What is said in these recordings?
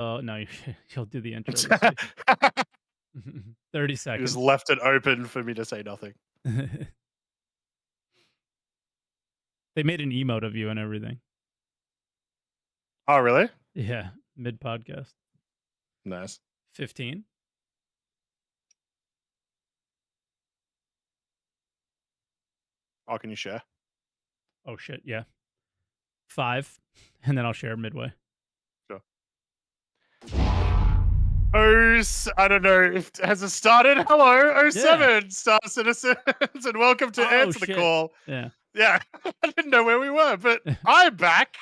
Oh no, you'll do the intro. 30 You just seconds. left it open for me to say nothing. They made an emote of you and everything. Oh, really? Yeah, mid podcast. Nice. 15. Oh, can you share? Oh shit, yeah. 5, and then I'll share midway. Sure. I don't know if has it started. Hello, 07 Star Citizens, and welcome to Answer the Call. Yeah. Yeah, I didn't know where we were, but I'm back.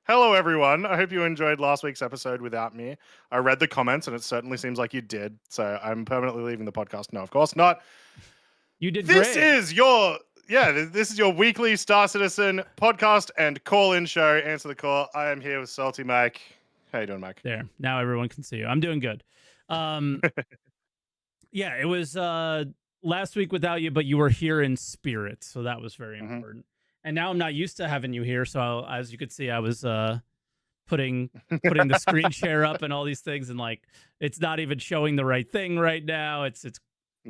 Hello, everyone. I hope you enjoyed last week's episode without me. I read the comments, and it certainly seems like you did. So I'm permanently leaving the podcast. No, of course not. You did This great. is your this is your weekly Star Citizen podcast and call-in show. Answer the Call. I am here with SaltEMike. How you doing, Mike? There. Now everyone can see you. I'm doing good. Yeah, it was last week without you, but you were here in spirit, so that was very important. And now I'm not used to having you here, so as you could see, I was putting the screen share up and all these things, and like it's not even showing the right thing right now. It's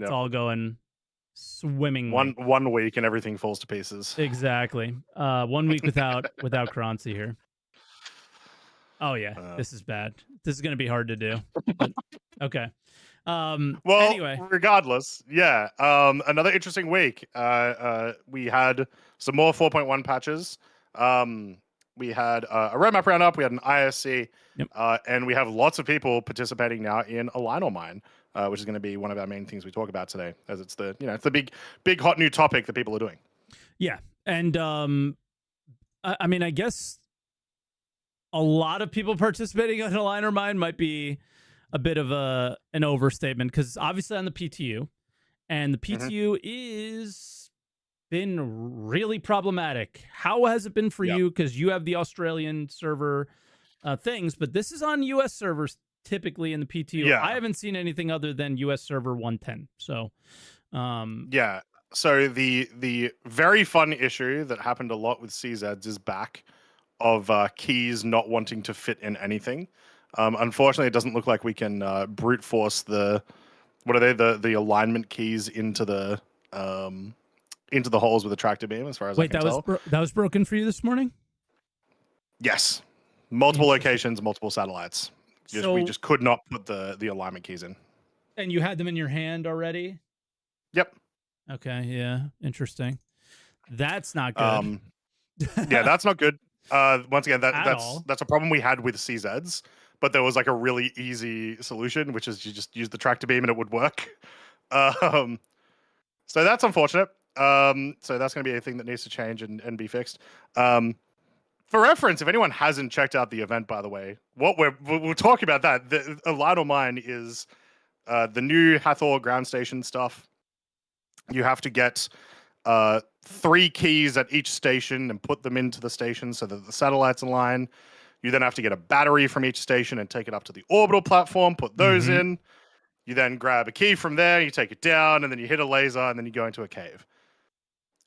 all going swimmingly. One week and everything falls to pieces. Exactly. 1 week without Croncy here. Oh yeah, this is bad. This is going to be hard to do. But, okay. Well, anyway, regardless, yeah. Another interesting week. We had some more 4.1 patches. We had a roadmap roundup. We had an ISC, and we have lots of people participating now in a Lionel mine, which is going to be one of our main things we talk about today, as it's the it's the big hot new topic that people are doing. Yeah, and I mean, I guess a lot of people participating in a liner mine might be a bit of an overstatement, because obviously on the PTU, and the PTU is been really problematic. How has it been for you? Because you have the Australian server things, but this is on US servers typically in the PTU. Yeah. I haven't seen anything other than US server 110. So yeah. So the very fun issue that happened a lot with CZs is back, of keys not wanting to fit in anything. Unfortunately, it doesn't look like we can brute force the alignment keys into the holes with a tractor beam. As far as I can tell. That was broken for you this morning? Yes, multiple locations, multiple satellites. We just could not put the alignment keys in. And you had them in your hand already? Yep. Okay. Yeah. Interesting. That's not good. Yeah, that's not good. Once again, that's a problem we had with CZs, but there was like a really easy solution, which is you just use the tractor beam and it would work. So that's unfortunate. So that's going to be a thing that needs to change and be fixed. For reference, if anyone hasn't checked out the event, by the way, what we'll talk about that. The Lionel Mine is the new Hathor ground station stuff. You have to get 3 keys at each station and put them into the station so that the satellites align. You then have to get a battery from each station and take it up to the orbital platform, put those in. You then grab a key from there, you take it down, and then you hit a laser, and then you go into a cave.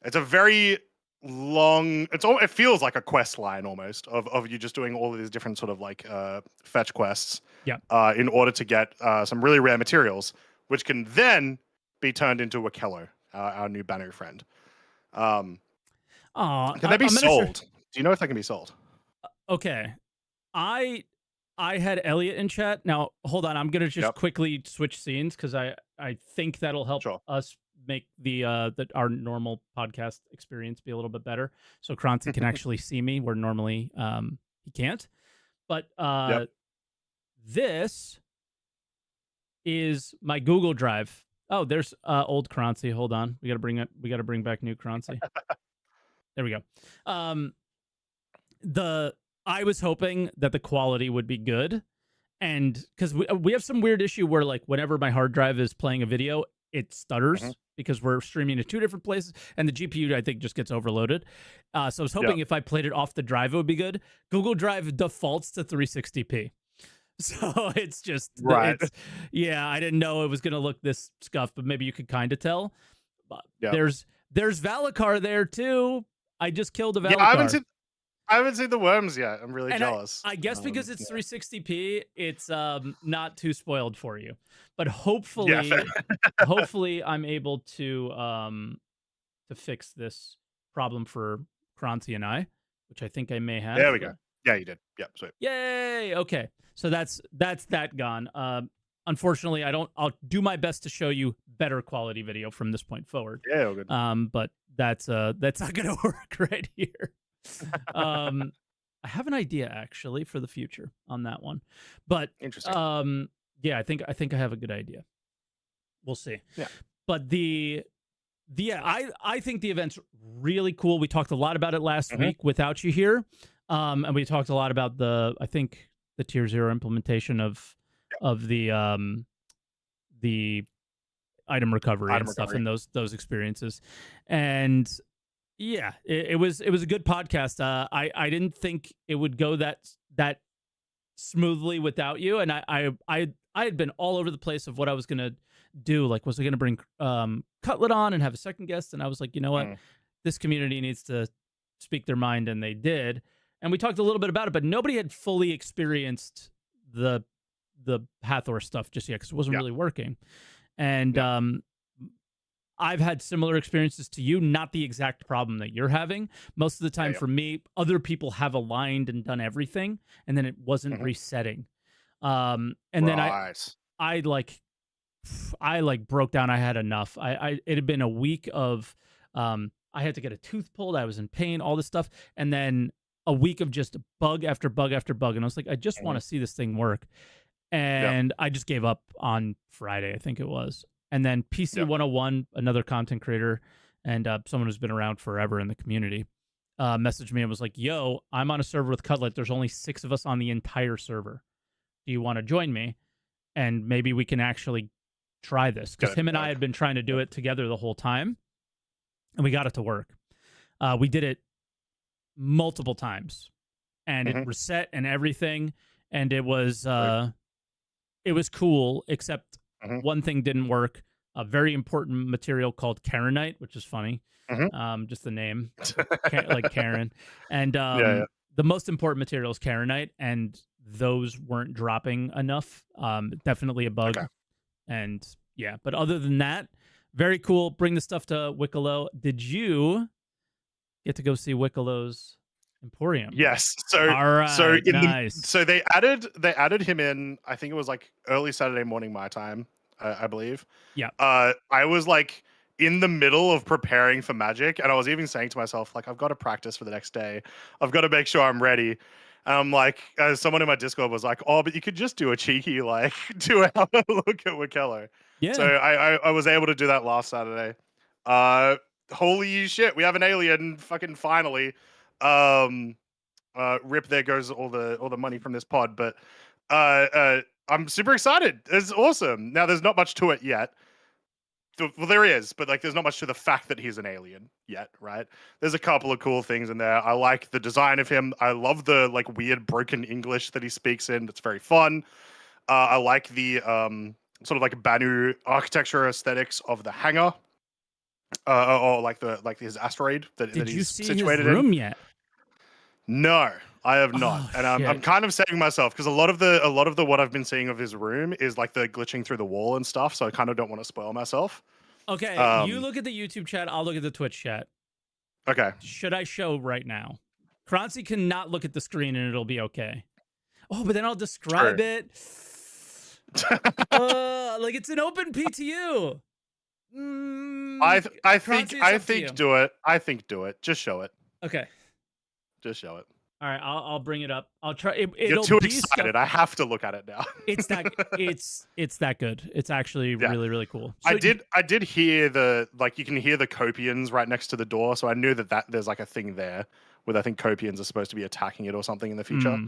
It's a very long... It feels like a quest line almost, of you just doing all of these different sort of like fetch quests in order to get some really rare materials, which can then be turned into a Kello, our new Banu friend. Can they be sold? Do you know if they can be sold? Okay. I had Elliot in chat. Now, hold on. I'm going to just quickly switch scenes, because I think that'll help us make our normal podcast experience be a little bit better. So Croncy can actually see me where normally he can't. But this is my Google Drive. Oh, there's old Croncy. Hold on. We got to bring back new Croncy. There we go. I was hoping that the quality would be good, and because we have some weird issue where, like, whenever my hard drive is playing a video, it stutters because we're streaming to 2 different places, and the GPU, I think, just gets overloaded. So I was hoping if I played it off the drive, it would be good. Google Drive defaults to 360p. So it's just I didn't know it was gonna look this scuffed, but maybe you could kind of tell. There's Valakar there too. I just killed a Valakar. I haven't seen the worms yet. I'm really And jealous. I guess because it's Yeah. 360p, it's not too spoiled for you. But Yeah, fair. hopefully I'm able to fix this problem for Croncy and I, which I think I may have. There we go. Yeah, you did. Yeah, sweet. Yay! Okay, so that's that gone. Unfortunately, I'll do my best to show you better quality video from this point forward. Yeah, all good. But that's not gonna work right here. I have an idea actually for the future on that one, but Interesting. yeah, I think I have a good idea. We'll see. Yeah. But yeah, I think the event's really cool. We talked a lot about it last week without you here, and we talked a lot about I think the Tier 0 implementation of the item recovery and stuff and those experiences, and yeah, it was a good podcast. I didn't think it would go that smoothly without you, and I had been all over the place of what I was gonna do. Like, was I gonna bring Cutlet on and have a second guest? And I was like, you know what, this community needs to speak their mind, and they did. And we talked a little bit about it, but nobody had fully experienced the Hathor stuff just yet because it wasn't really working. And I've had similar experiences to you, not the exact problem that you're having. Most of the time for me, other people have aligned and done everything, and then it wasn't resetting. And then I broke down. I had enough. It had been a week of I had to get a tooth pulled. I was in pain, all this stuff. And then a week of just bug after bug after bug. And I was like, I just want to see this thing work. And I just gave up on Friday, I think it was. And then PC 101, another content creator and someone who's been around forever in the community, messaged me and was like, yo, I'm on a server with Cutlet. There's only 6 of us on the entire server. Do you want to join me? And maybe we can actually try this. Because him and I had been trying to do it together the whole time. And we got it to work. We did it multiple times. And it reset and everything. And it was cool, except one thing didn't work. A very important material called Karenite, which is funny. Just the name, like Karen. And the most important material is Karenite, and those weren't dropping enough. Definitely a bug. And yeah, but other than that, very cool. Bring the stuff to Wicklow. Did you get to go see Wicklow's Emporium? Yes. So so they added him in. I think it was like early Saturday morning my time, I believe. Yeah. I was like in the middle of preparing for Magic, and I was even saying to myself, like, I've got to practice for the next day. I've got to make sure I'm ready. And I'm like, someone in my Discord was like, oh, but you could just do a cheeky like 2 hour look at Wikello. Yeah. So I was able to do that last Saturday. Holy shit, we have an alien fucking finally. Rip, there goes all the money from this pod, but I'm super excited. It's awesome. Now there's not much to it yet. Well, there is, but like there's not much to the fact that he's an alien yet, right? There's a couple of cool things in there. I like the design of him. I love the like weird broken English that he speaks in. It's very fun. I like the sort of like Banu architecture aesthetics of the hangar. Or like his asteroid that he's situated in. Did you see his room yet? No, I have not, and I'm kind of saving myself because a lot of the what I've been seeing of his room is like the glitching through the wall and stuff. So I kind of don't want to spoil myself. Okay, you look at the YouTube chat. I'll look at the Twitch chat. Okay. Should I show right now? Croncy cannot look at the screen and it'll be okay. Oh, but then I'll describe it. Like it's an open PTU. I think do it. I think do it. Just show it. Okay. Just show it. All right, I'll bring it up. I'll try. You're too excited. I have to look at it now. It's that good. It's actually really, really cool. So I did hear you can hear the Copians right next to the door, so I knew that there's like a thing there where I think Copians are supposed to be attacking it or something in the future.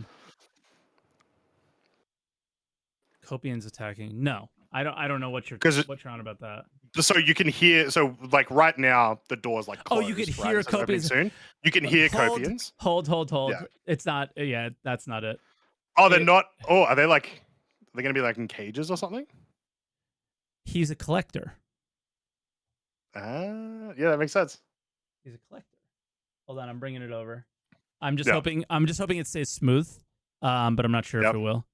Copians attacking? No, I don't know what you're on about that. So you can hear, like right now the door's like closed. Oh, you can hear Copians soon. You can hear Copians. Hold. Yeah. It's not. Yeah, that's not it. Oh, they're not. Oh, are they like? Are they gonna be like in cages or something? He's a collector. Yeah, that makes sense. He's a collector. Hold on, I'm bringing it over. I'm just hoping it stays smooth. But I'm not sure if it will.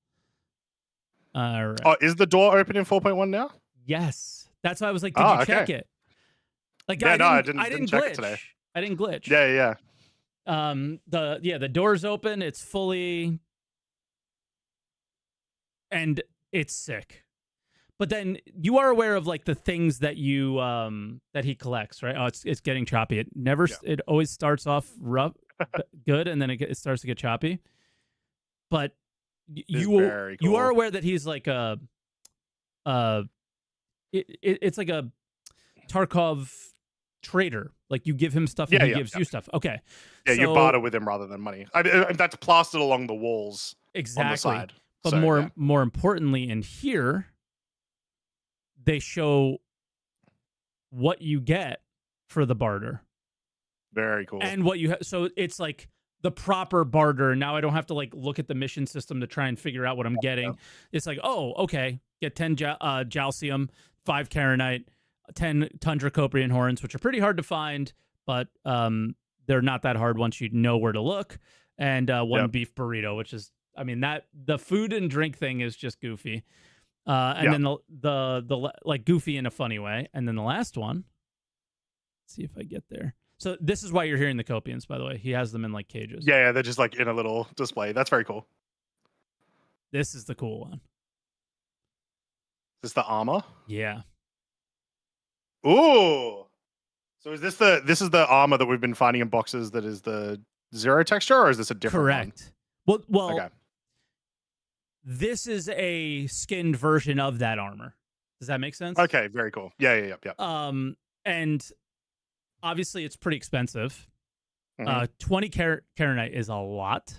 All right. Oh, is the door open in 4.1 now? Yes. That's why I was like, did you check it? Like, yeah, I didn't check it today. I didn't glitch. Yeah. The door's open. It's fully, and it's sick. But then you are aware of like the things that you that he collects, right? Oh, it's getting choppy. It always starts off rough, good, and then it starts to get choppy. But you are aware that he's like it's like a Tarkov trader. Like you give him stuff and he gives you stuff. Okay. Yeah, you barter with him rather than money. That's plastered along the walls on the side. But more importantly, in here, they show what you get for the barter. Very cool. And what you have. So it's like the proper barter. Now I don't have to like look at the mission system to try and figure out what I'm getting. It's like, oh, okay, get 10 Jalcium, 5 Karenite, 10 Tundra Coprian horns, which are pretty hard to find, but they're not that hard once you know where to look. And 1 beef burrito, which is, I mean, that the food and drink thing is just goofy. And then the like goofy in a funny way. And then the last one, let's see if I get there. So this is why you're hearing the Copians, by the way. He has them in like cages. Yeah, they're just like in a little display. That's very cool. This is the cool one. Is this the armor? Yeah. Ooh. So is this the armor that we've been finding in boxes that is the 0 texture, or is this a different Correct. One? Well, okay. This is a skinned version of that armor. Does that make sense? Okay, very cool. Yeah. And obviously it's pretty expensive. 20 Karenite is a lot.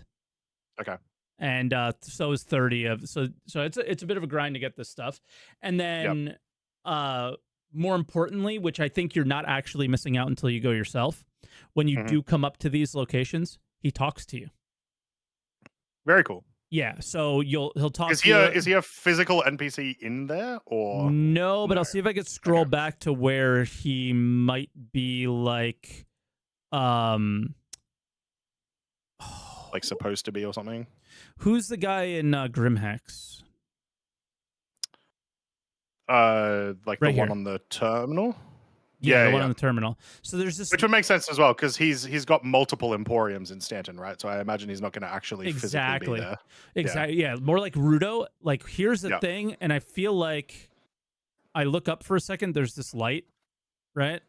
Okay. And so is 30 of so it's a bit of a grind to get this stuff. And then more importantly, which I think you're not actually missing out until you go yourself, when you do come up to these locations, he talks to you. Very cool. Yeah, so he'll talk to you. Is he a physical NPC in there, or no? But I'll see if I could scroll back to where he might be, like supposed to be or something. Who's the guy in Grimhex? Like right the here. one on the terminal. Yeah, the one on the terminal. So there's this, which would make sense as well, because he's got multiple emporiums in Stanton, right? So I imagine he's not going to actually physically be there. Exactly. Yeah, more like Rudo. Like here's the thing, and I feel like I look up for a second. There's this light, right?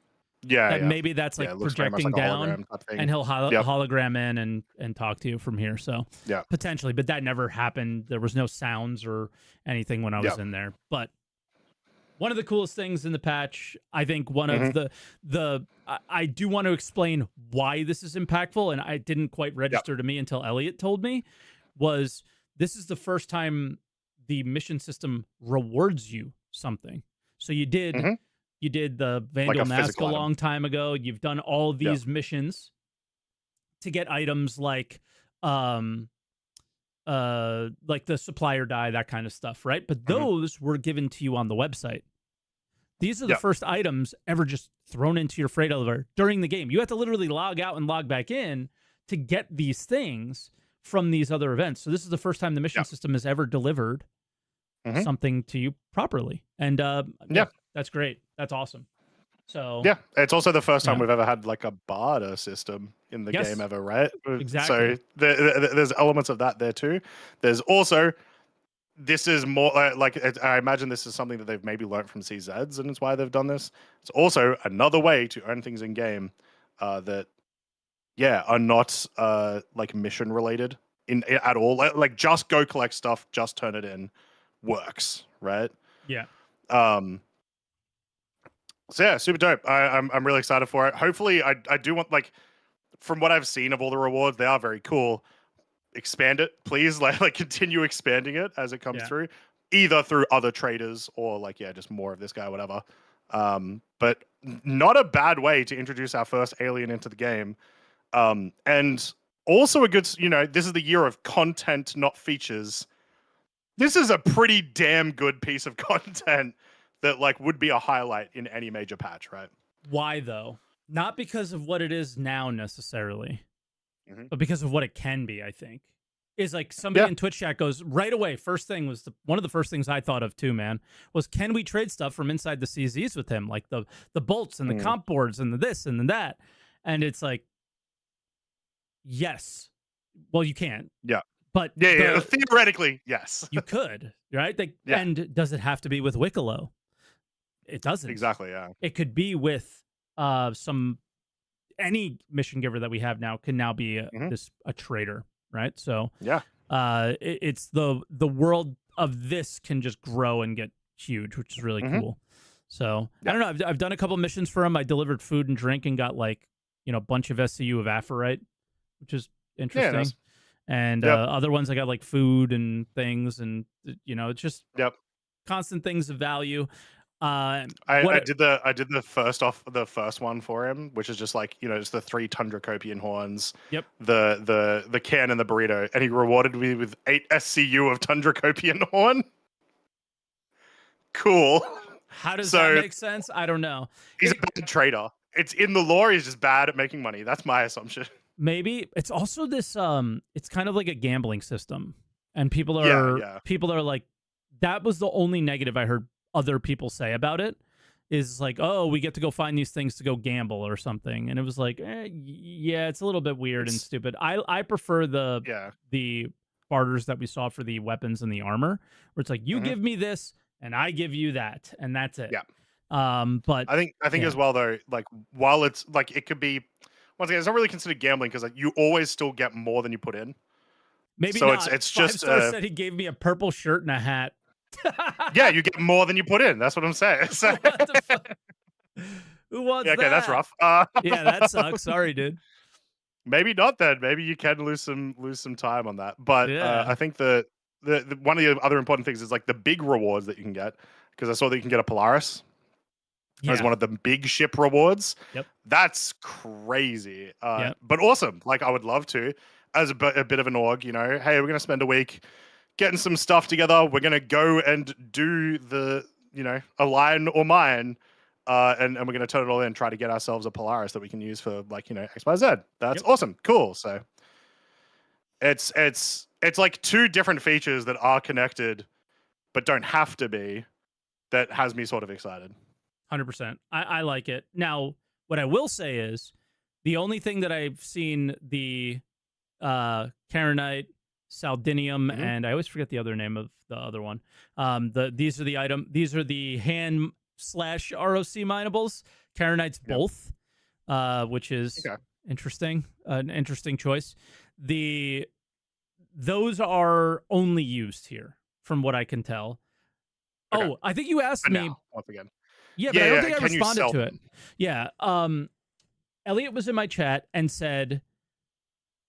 Yeah. Maybe that's like projecting like down, and he'll hologram in and talk to you from here. So potentially, but that never happened. There was no sounds or anything when I was in there, but. One of the coolest things in the patch, I think one of I do want to explain why this is impactful, and I didn't quite register to me until Elliot told me, was this is the first time the mission system rewards you something. So you did the Vandal Mask a long time ago. You've done all of these missions to get items like the supplier die, that kind of stuff, right? But those were given to you on the website. These are the first items ever just thrown into your freight elevator during the game. You have to literally log out and log back in to get these things from these other events. So this is the first time the mission system has ever delivered something to you properly. And that's great. That's awesome. So it's also the first time we've ever had like a barter system in the game ever, right? Exactly. So there's elements of that there too. There's also, this is more like I imagine this is something that they've maybe learned from CZs, and it's why they've done this. It's also another way to earn things in game that are not like mission related at all. Like just go collect stuff, just turn it in, works, right? Yeah. So yeah, super dope. I'm really excited for it. Hopefully, I do want, like, from what I've seen of all the rewards, they are very cool. Expand it, please. Like continue expanding it as it comes through, either through other traders or like just more of this guy, whatever. But not a bad way to introduce our first alien into the game. And also a good, this is the year of content, not features. This is a pretty damn good piece of content that like would be a highlight in any major patch, right? Why though? Not because of what it is now necessarily. Mhm. but because of what it can be, I think. Is like somebody Yeah. in Twitch chat goes right away. First thing was one of the first things I thought of too, man, was can we trade stuff from inside the CZs with him, like the bolts and the Mm. comp boards and the this and the that, and it's like, yes, well you can't, Yeah. but Yeah. Theoretically, yes. you could, right? Yeah. And does it have to be with Wicklow? It doesn't. Exactly. Yeah. It could be with any mission giver that we have now can now be a trader, right? So Yeah. it's the world of this can just grow and get huge, which is really cool. So I don't know. I've done a couple missions for him. I delivered food and drink and got like a bunch of SCU of Aphorite, which is interesting. Nice. And other ones I got like food and things, and it's just constant things of value. I did the first one for him, which is just like it's the 3 Tundra Copian horns, the can and the burrito, and he rewarded me with 8 SCU of Tundra Copian horn. Cool. How does that make sense? I don't know. He's a bad trader. It's in the lore. He's just bad at making money. That's my assumption. Maybe it's also this. It's kind of like a gambling system, and people are like, that was the only negative I heard other people say about it, is like, oh, we get to go find these things to go gamble or something, and it was like, yeah, it's a little bit weird and stupid. I prefer the barters that we saw for the weapons and the armor, where it's like, you give me this and I give you that, and that's it. But I think as well though, like while it's like it could be, once again, it's not really considered gambling because like you always still get more than you put in. Maybe so not. it's Five just Star said he gave me a purple shirt and a hat. Yeah, you get more than you put in. That's what I'm saying. So... What the fuck? Who wants that? Okay, that's rough. Yeah, that sucks. Sorry, dude. Maybe not then. Maybe you can lose some time on that. But I think the one of the other important things is like the big rewards that you can get, because I saw that you can get a Polaris as one of the big ship rewards. That's crazy. But awesome. Like I would love to, as a bit of an org, hey, we're going to spend a week getting some stuff together. We're going to go and do the, align or mine. And we're going to turn it all in, try to get ourselves a Polaris that we can use for like, X, Y, Z. That's awesome. Cool. So it's like 2 different features that are connected, but don't have to be, that has me sort of excited. 100%. I like it. Now, what I will say is the only thing that I've seen the Karenite, Saldinium, and I always forget the other name of the other one. These are the hand / ROC minables. Karenite's both, which is interesting. An interesting choice. Those are only used here, from what I can tell. Okay. Oh, I think you asked me once again. Yeah, but I don't think I responded to it. Yeah. Elliot was in my chat and said,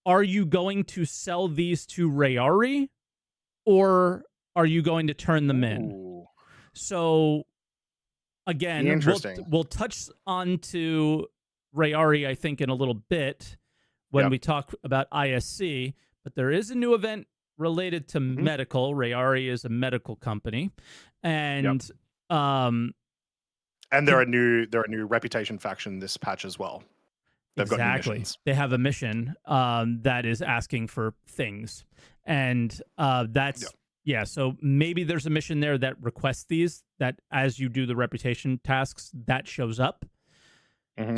are you going to sell these to Rayari, or are you going to turn them in? So again, we'll touch on to Rayari, I think, in a little bit when we talk about ISC, but there is a new event related to medical. Rayari is a medical company, and they're a new reputation faction this patch as well. They've got new missions. They have a mission that is asking for things, and that's so maybe there's a mission there that requests these, that as you do the reputation tasks, that shows up.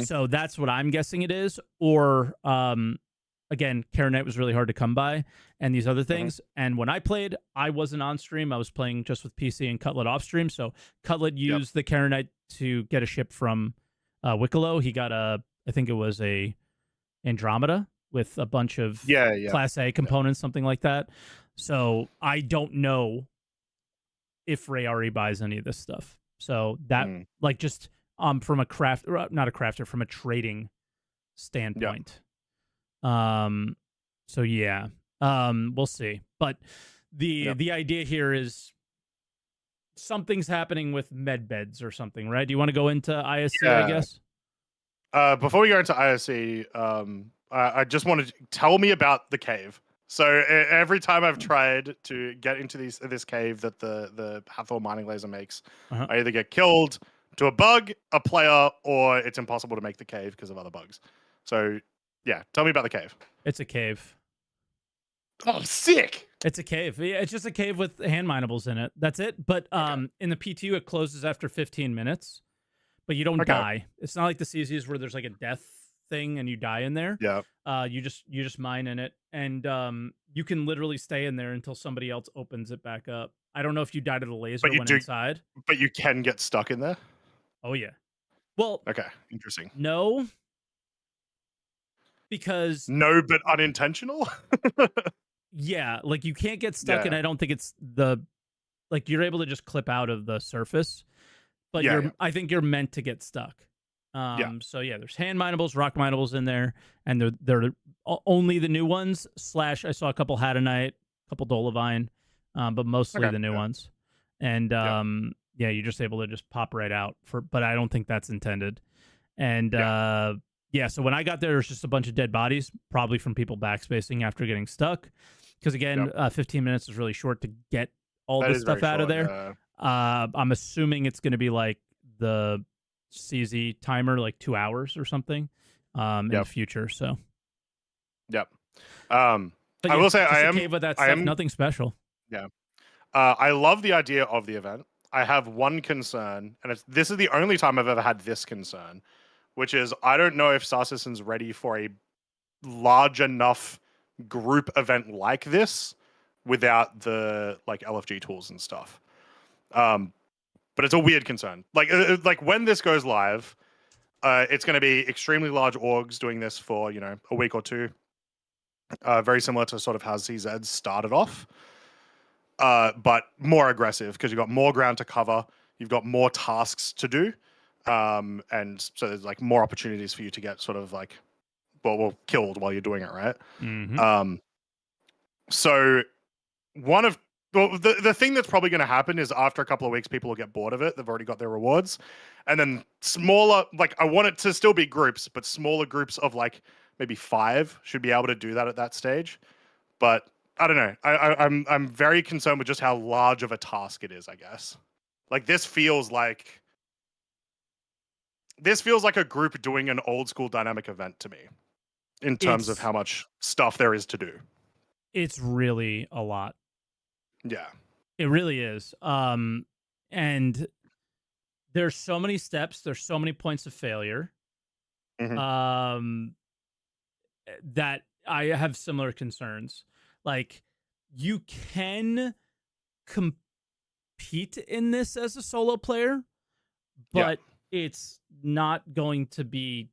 So that's what I'm guessing it is. Or again, Karenite was really hard to come by, and these other things. And when I played, I wasn't on stream. I was playing just with PC and Cutlet off stream. So Cutlet used the Karenite to get a ship from Wicklow. He got I think it was a Andromeda with a bunch of Class A components, something like that. So I don't know if Rayari buys any of this stuff. So that like just from a from a trading standpoint. So yeah, we'll see. But the idea here is something's happening with med beds or something, right? Do you want to go into ISC, I guess? Before we go into ISC, I just wanted to tell me about the cave. So every time I've tried to get into this cave that the Hathor mining laser makes, I either get killed to a bug, a player, or it's impossible to make the cave because of other bugs. So Yeah, tell me about the cave. It's a cave. Oh, sick! It's a cave. Yeah, it's just a cave with hand minables in it. That's it. But in the P2, it closes after 15 minutes. But you don't die. It's not like the CZs where there's like a death thing and you die in there. Yeah. You just mine in it, and you can literally stay in there until somebody else opens it back up. I don't know if you die to the laser when inside. But you can get stuck in there? Oh, yeah. Well, okay, interesting. No. Because... No, but unintentional? Yeah, like you can't get stuck, and I don't think it's the... Like, you're able to just clip out of the surface, but I think you're meant to get stuck. So yeah, there's hand minables, rock minables in there, and they're only the new ones. / I saw a couple Hadanite, a couple Dolovine, but mostly the new ones. And you're just able to just pop right out but I don't think that's intended. And so when I got there was just a bunch of dead bodies, probably from people backspacing after getting stuck. Because again, 15 minutes is really short to get all this stuff out of there. I'm assuming it's going to be like the CZ timer, like 2 hours or something in the future. So, I will say I am. Okay with that stuff, nothing special. Yeah, I love the idea of the event. I have one concern, and this is the only time I've ever had this concern, which is I don't know if Star Citizen's ready for a large enough group event like this without the like LFG tools and stuff. But it's a weird concern. Like when this goes live, it's going to be extremely large orgs doing this for a week or two. Very similar to sort of how CZ started off, but more aggressive because you've got more ground to cover, you've got more tasks to do, and so there's like more opportunities for you to get sort of like killed while you're doing it, right? Mm-hmm. So one of the thing that's probably going to happen is after a couple of weeks, people will get bored of it. They've already got their rewards. And then smaller, like I want it to still be groups, but smaller groups of like maybe 5 should be able to do that at that stage. But I don't know. I'm very concerned with just how large of a task it is, I guess. Like this feels like a group doing an old school dynamic event to me in terms of how much stuff there is to do. It's really a lot. Yeah. It really is. And there's so many steps, there's so many points of failure. Mm-hmm. That I have similar concerns. Like you can compete in this as a solo player, but it's not going to be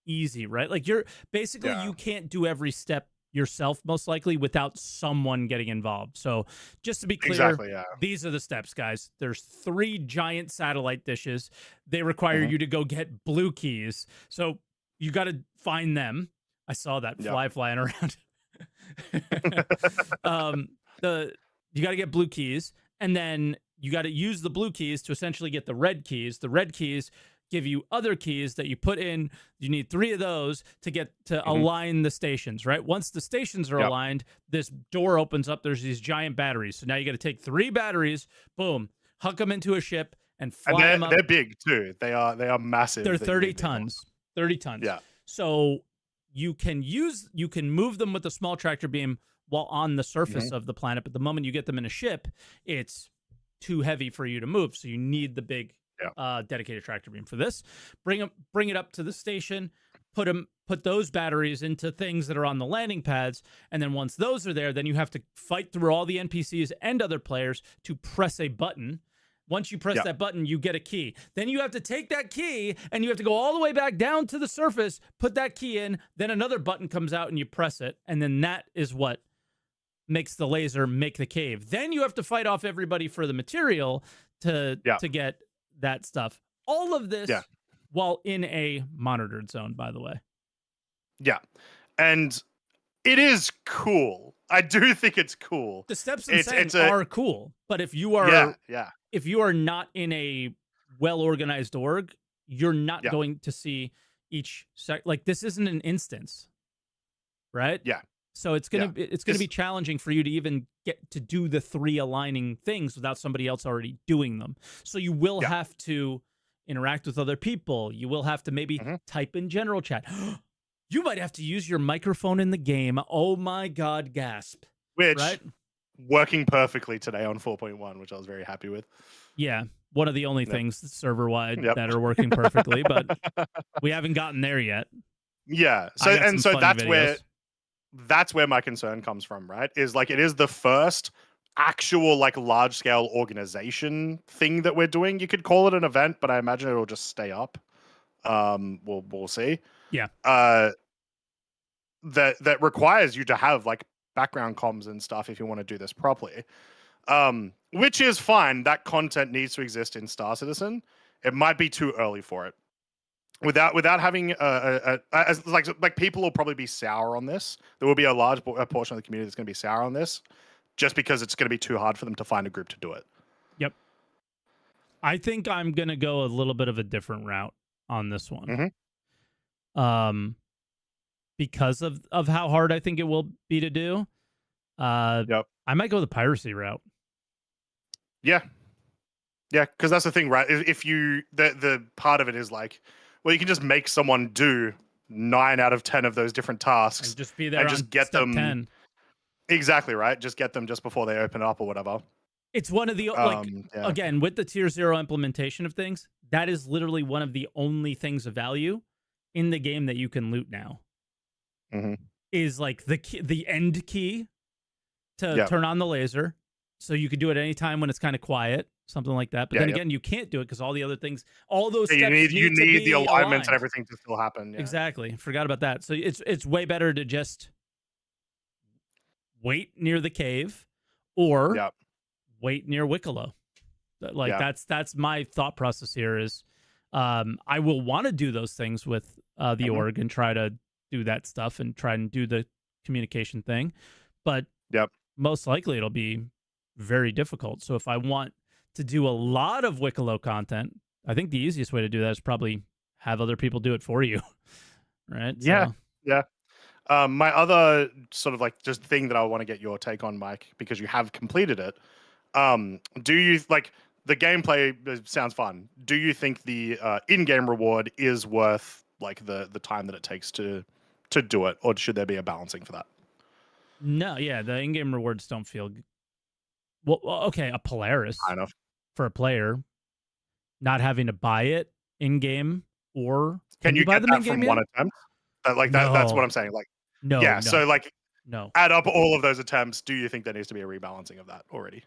easy, right? Like you're basically you can't do every step yourself most likely without someone getting involved. So just to be clear, these are the steps, guys. There's 3 giant satellite dishes. They require you to go get blue keys. So you got to find them. I saw that fly flying around. You got to get blue keys, and then you got to use the blue keys to essentially get the red keys. The red keys give you other keys that you put in. You need 3 of those to get to align the stations, right? Once the stations are aligned, this door opens up. There's these giant batteries. So now you got to take 3 batteries, boom, huck them into a ship and fly them up. They're big too. They are massive. They're 30 tons. 30 tons. Yeah. So you can move them with a small tractor beam while on the surface of the planet, but the moment you get them in a ship, it's too heavy for you to move. So you need the big dedicated tractor beam for this. Bring it up to the station, put those batteries into things that are on the landing pads, and then once those are there, then you have to fight through all the NPCs and other players to press a button. Once you press that button, you get a key. Then you have to take that key and you have to go all the way back down to the surface, put that key in, then another button comes out and you press it, and then that is what makes the laser make the cave. Then you have to fight off everybody for the material to get that stuff. All of this while in a monitored zone, by the way. Yeah. And it is cool. I do think it's cool. The steps insane are cool, but if you are if you are not in a well-organized org, you're not going to see each like this isn't an instance. Right? Yeah. So it's gonna be challenging for you to even get to do the 3 aligning things without somebody else already doing them. So you will have to interact with other people. You will have to maybe type in general chat. You might have to use your microphone in the game. Oh my God, gasp. Which, right? Working perfectly today on 4.1, which I was very happy with. Yeah, one of the only things server-wide Yep. that are working perfectly, but we haven't gotten there yet. Yeah. So that's where my concern comes from, right? Is like it is the first actual like large scale organization thing that we're doing. You could call it an event, but I imagine it'll just stay up. We'll see. Yeah. That requires you to have like background comms and stuff if you want to do this properly. Which is fine. That content needs to exist in Star Citizen. It might be too early for it. Without having like people will probably be sour on this. There will be a large portion of the community that's going to be sour on this, just because it's going to be too hard for them to find a group to do it. Yep. I think I'm going to go a little bit of a different route on this one. Mm-hmm. Because of how hard I think it will be to do. Yep. I might go the piracy route. Yeah. Yeah, because that's the thing, right? If you the part of it is like, well, you can just make someone do 9 out of 10 of those different tasks and just be there and on just get step them 10. Exactly, right? Just get them just before they open up or whatever. It's one of the again, with the tier 0 implementation of things, that is literally one of the only things of value in the game that you can loot now. Mm-hmm. Is like the end key to turn on the laser, so you could do it any time when it's kind of quiet, something like that. But then again, you can't do it because all the other things, all those steps you need the alignments and everything to still happen. Yeah. Exactly, forgot about that. So it's way better to just wait near the cave or wait near Wicklow. Like that's my thought process here. Is I will want to do those things with the org and try to do that stuff and try and do the communication thing, but most likely it'll be very difficult. So if I want to do a lot of Wicklow content, I think the easiest way to do that is probably have other people do it for you. Right? Yeah. So. Yeah. My other sort of like just thing that I want to get your take on, Mike, because you have completed it. Do you like the gameplay sounds fun? Do you think the in-game reward is worth like the time that it takes to do it, or should there be a balancing for that? No, yeah, the in-game rewards don't feel well. Okay, a Polaris for a player, not having to buy it in-game, or can you buy get them that from one attempt? Like that. No. That's what I'm saying. Like, no. Yeah. No. So like, no. Add up all of those attempts. Do you think there needs to be a rebalancing of that already?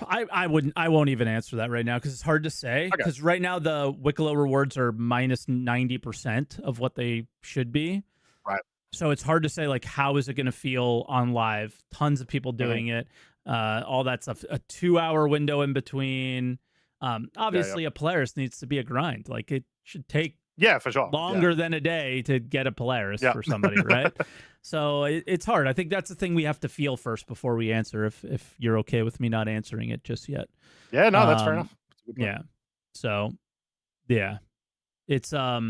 I won't even answer that right now because it's hard to say. Because right now the Wicklow rewards are minus 90% of what they should be. Right. So it's hard to say like how is it going to feel on live? Tons of people doing it. All that stuff. A 2-hour window in between. Obviously, a Polaris needs to be a grind. Like it should take for sure longer than a day to get a Polaris for somebody, right? So it's hard. I think that's the thing we have to feel first before we answer. If you're okay with me not answering it just yet. Yeah, no, that's fair enough. Yeah. So yeah, it's a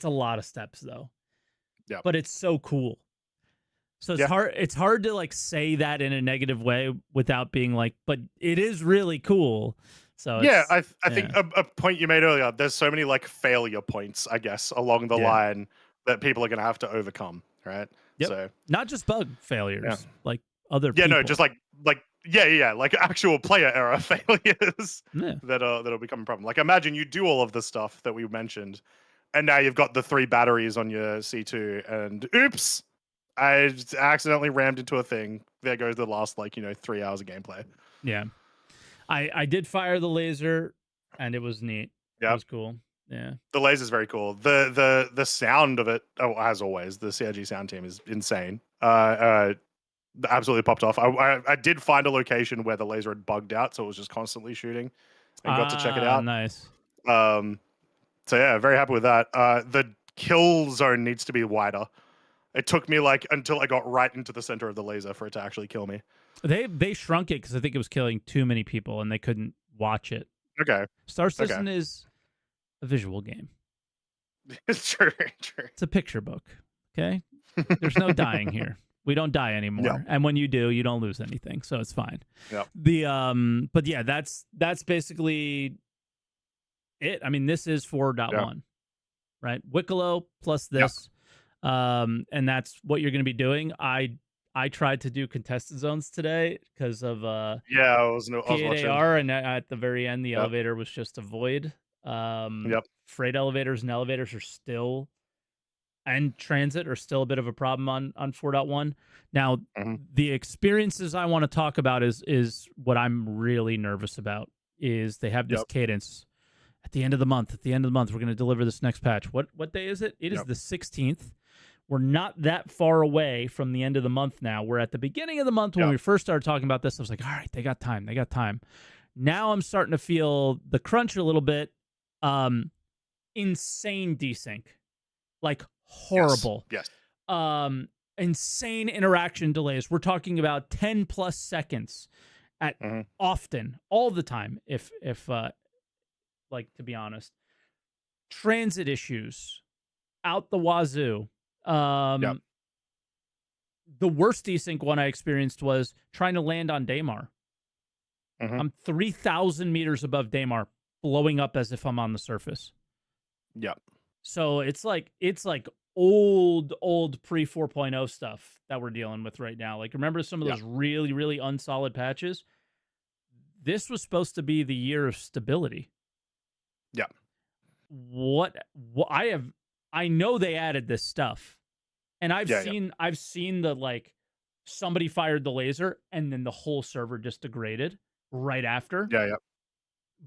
lot of steps though. Yeah. But it's so cool. So it's hard. It's hard to like say that in a negative way without being like, but it is really cool. So I think a point you made earlier. There's so many like failure points, I guess, along the line that people are going to have to overcome, right? Yep. So not just bug failures, like other people. No, just like like actual player error failures that'll become a problem. Like imagine you do all of the stuff that we mentioned, and now you've got the 3 batteries on your C2, and oops, I accidentally rammed into a thing. There goes the last 3 hours of gameplay. Yeah. I did fire the laser, and it was neat. Yeah, it was cool. Yeah, the laser is very cool. The sound of it, as always, the CRG sound team is insane. Absolutely popped off. I did find a location where the laser had bugged out, so it was just constantly shooting, and got to check it out. Nice. So yeah, very happy with that. The kill zone needs to be wider. It took me until I got right into the center of the laser for it to actually kill me. They shrunk it because I think it was killing too many people and they couldn't watch it. Okay. Star Citizen is a visual game. It's true. It's a picture book. Okay. There's no dying here. We don't die anymore. And when you do, you don't lose anything. So it's fine. Yeah. But yeah, that's basically it. I mean, this is 4.1. right? Wicklow plus Yep. this, and that's what you're going to be doing. I tried to do contested zones today because of Yeah, I was watching. P8AR, and at the very end, the Yep. elevator was just a void. Yep. Freight elevators and elevators are still, and transit are still a bit of a problem on 4.1. Now, Hmm. the experiences I want to talk about is what I'm really nervous about. Is they have this Yep. cadence at the end of the month. At the end of the month, we're going to deliver this next patch. What day is it? It is Yep. the 16th. We're not that far away from the end of the month now. We're at the beginning of the month when Yep. we first started talking about this. I was like, all right, they got time. They got time. Now I'm starting to feel the crunch a little bit. Insane desync, like Yes. horrible. Yes. Insane interaction delays. We're talking about 10 plus seconds at Hmm. often, all the time. If like, to be honest, transit issues out the wazoo. Yep. The worst desync one I experienced was trying to land on Daymar. Hmm. I'm 3,000 meters above Daymar, blowing up as if I'm on the surface. Yep. So it's like old pre 4.0 stuff that we're dealing with right now. Like, remember some of Yep. those really, really unsolid patches? This was supposed to be the year of stability. Yep. What I know they added this stuff. And I've Yeah. seen the, like, somebody fired the laser and then the whole server just degraded right after. Yeah. Yeah.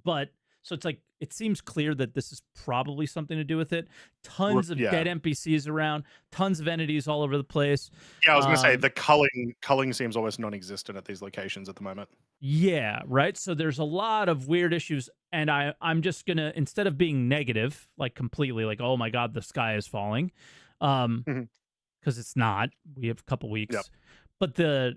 But so it's like, it seems clear that this is probably something to do with it. Tons of Yeah. dead NPCs around, tons of entities all over the place. Yeah, I was gonna say the culling seems almost non-existent at these locations at the moment. Yeah, right. So there's a lot of weird issues, and I'm just gonna, instead of being negative, like completely, like, oh my god, the sky is falling, Mhm. because it's not. We have a couple Yep. weeks, but the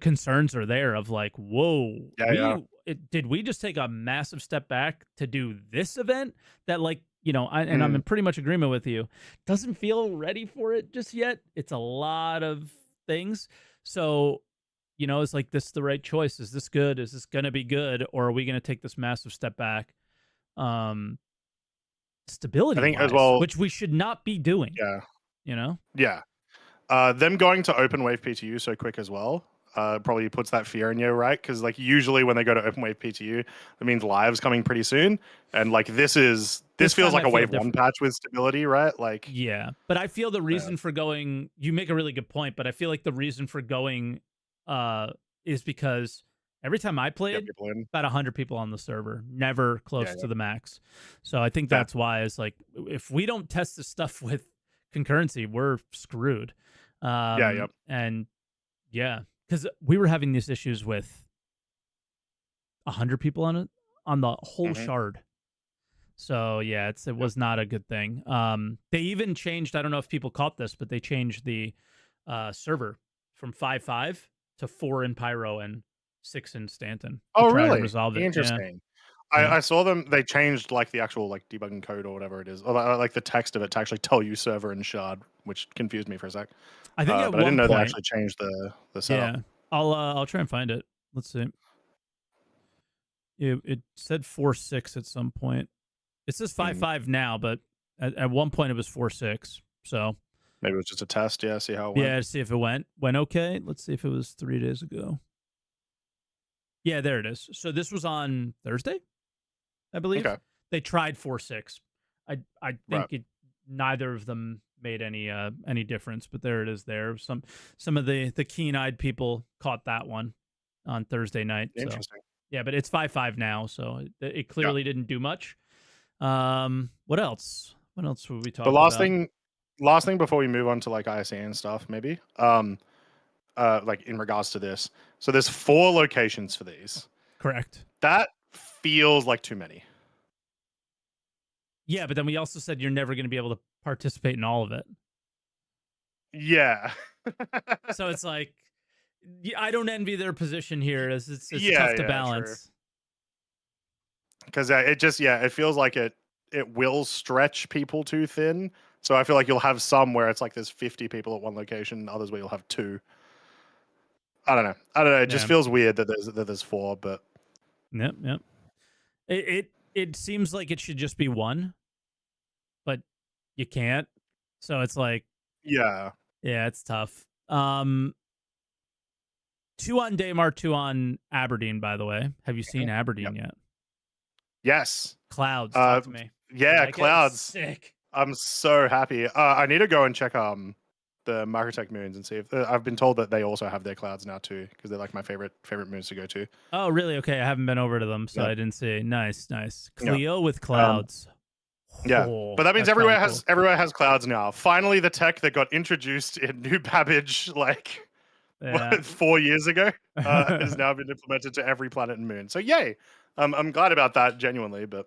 concerns are there of like, whoa, Yeah. Yeah. did we just take a massive step back to do this event that, like, and I'm Mm. in pretty much agreement with you, doesn't feel ready for it just yet. It's a lot of things. So, it's like, this the right choice? Is this good? Is this going to be good? Or are we going to take this massive step back? Um, I Stability think as wise, well. which we should not be doing, Yeah. you know? Yeah. Them going to open wave PTU so quick as well probably puts that fear in you, right? Because like usually when they go to open wave PTU, it means live's coming pretty soon, and like this This feels time like I a feel wave one different. patch with stability, right? Like, Yeah, but I feel the yeah, reason for going, you make a really good point, but I feel like the reason for going uh is because every time I get played, people in. about 100 people on the server, never Yeah, close yeah, to the max. So I think fair. that's why, it's like, if we don't test this stuff with concurrency, we're screwed. Yeah, yeah. And yeah, cuz we were having these issues with 100 people on the whole Hmm. shard. So yeah, it Yep. was not a good thing. They even changed. I don't know if people caught this, but they changed the server from 5.5 to 4 in Pyro and 6 in Stanton to Oh, try to really? resolve it. Yeah, Interesting. yeah. I saw them. They changed like the actual like debugging code or whatever it is, or like the text of it to actually tell you server and shard, which confused me for a sec. I think at But I didn't one know they point, actually changed the setup. yeah. I'll try and find it. Let's see. It said 4.6 at some point. It says Mm. 5.5 now, but at one point it was 4.6. So Maybe it was just a test. Yeah, see how it went. yeah, to see if it went okay. Let's see if it was 3 days ago. Yeah, there it is. So this was on Thursday, I believe. Okay, They tried 4.6. I right. think neither of them made any difference, but there it is there. Some of the keen-eyed people caught that one on Thursday night. So Interesting. yeah, but it's 5.5 now, so it Yeah. clearly didn't do much. What else? What else were we The talking about? last thing before we move on to like ISA and stuff, maybe. Like in regards to this, so there's 4 locations for these. Correct. That feels like too many. Yeah, but then we also said you're never going to be able to participate in all of it. Yeah. So it's like, I don't envy their position here, as it's Yeah, tough to yeah, true. balance. Because it just it feels like it will stretch people too thin. So I feel like you'll have some where it's like there's 50 people at one location, others where you'll have 2. I don't know. It just Yeah. feels weird that there's 4, but Yep. Yep. It seems like it should just be one. but you can't. So it's like, yeah, it's tough. 2 on Daymar, 2 on Aberdeen, by the way. Have you seen Aberdeen yet? Yes. Clouds, talk to me. Yeah, like Clouds. Sick. I'm so happy. I need to go and check the Microtech moons and see if I've been told that they also have their clouds now too, because they're like my favorite moons to go to. Oh, really? Okay, I haven't been over to them, so I didn't see. Nice. Clio with clouds. Yeah, but that means everywhere has clouds now. Finally, the tech that got introduced in New Babbage 4 years ago has now been implemented to every planet and moon. So yay! I'm glad about that, genuinely. But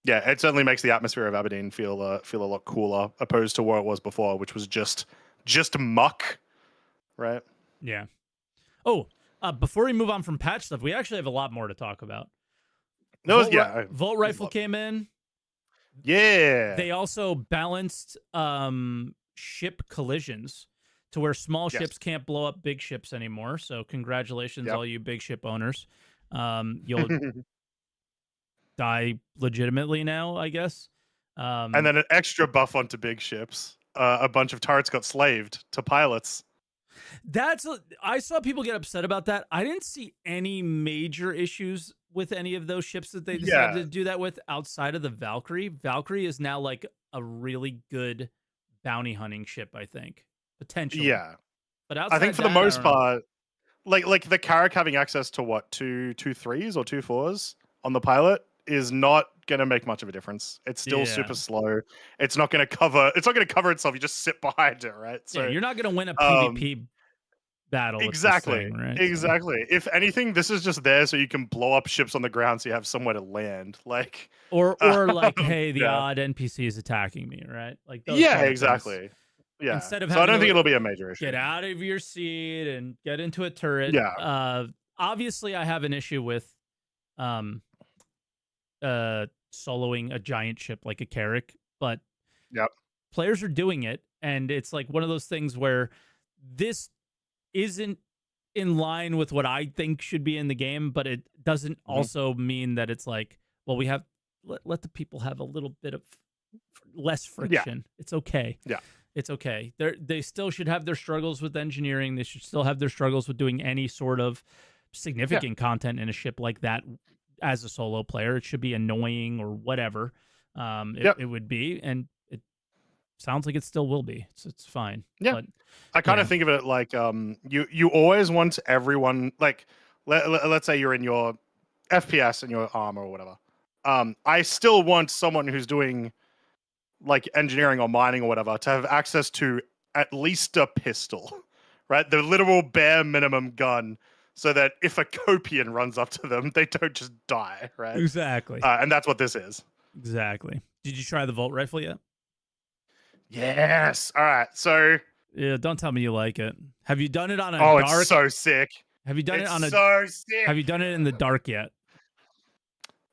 yeah, it certainly makes the atmosphere of Aberdeen feel a lot cooler, opposed to where it was before, which was just muck, right? Yeah. Oh, before we move on from patch stuff, we actually have a lot more to talk about. Volt Rifle came in. Yeah. They also balanced ship collisions to where small ships can't blow up big ships anymore. So congratulations, all you big ship owners. You'll die legitimately now, I guess. And then an extra buff onto big ships. A bunch of turrets got slaved to pilots. I saw people get upset about that. I didn't see any major issues with any of those ships that they decided to do that with outside of the Valkyrie. Valkyrie is now like a really good bounty hunting ship, I think, potentially. Yeah, but I think for the most part, like the Carrack having access to what two 3s or 2 4s on the pilot is not going to make much of a difference. It's still super slow. It's not going to cover. It's not going to cover itself. You just sit behind it, right? So you're not going to win a PvP battle. Exactly. With this thing, right? Exactly. So. If anything, this is just there so you can blow up ships on the ground so you have somewhere to land. Like or like, hey, the odd NPC is attacking me, right? Like those exactly. Things. Yeah. Instead of I don't think it'll be a major issue. Get out of your seat and get into a turret. Yeah. Obviously, I have an issue with soloing a giant ship like a Carrack, but players are doing it, and it's like one of those things where this isn't in line with what I think should be in the game, but it doesn't also mean that it's like, well, we have let the people have a little bit of less friction. It's okay. Yeah. It's okay. They still should have their struggles with engineering. They should still have their struggles with doing any sort of significant content in a ship like that as a solo player. It should be annoying or whatever it would be, and it sounds like it still will be. It's fine. Yeah. But, I kind of think of it like you always want everyone, like let's say you're in your FPS and your armor or whatever. I still want someone who's doing like engineering or mining or whatever to have access to at least a pistol, right? The literal bare minimum gun, so that if a Copian runs up to them, they don't just die, right? Exactly. And that's what this is. Exactly. Did you try the Volt Rifle yet? Yes. All right. So yeah, don't tell me you like it. Have you done it on a dark? Oh, it's so sick. Have you done it on a so sick. Have you done it in the dark yet?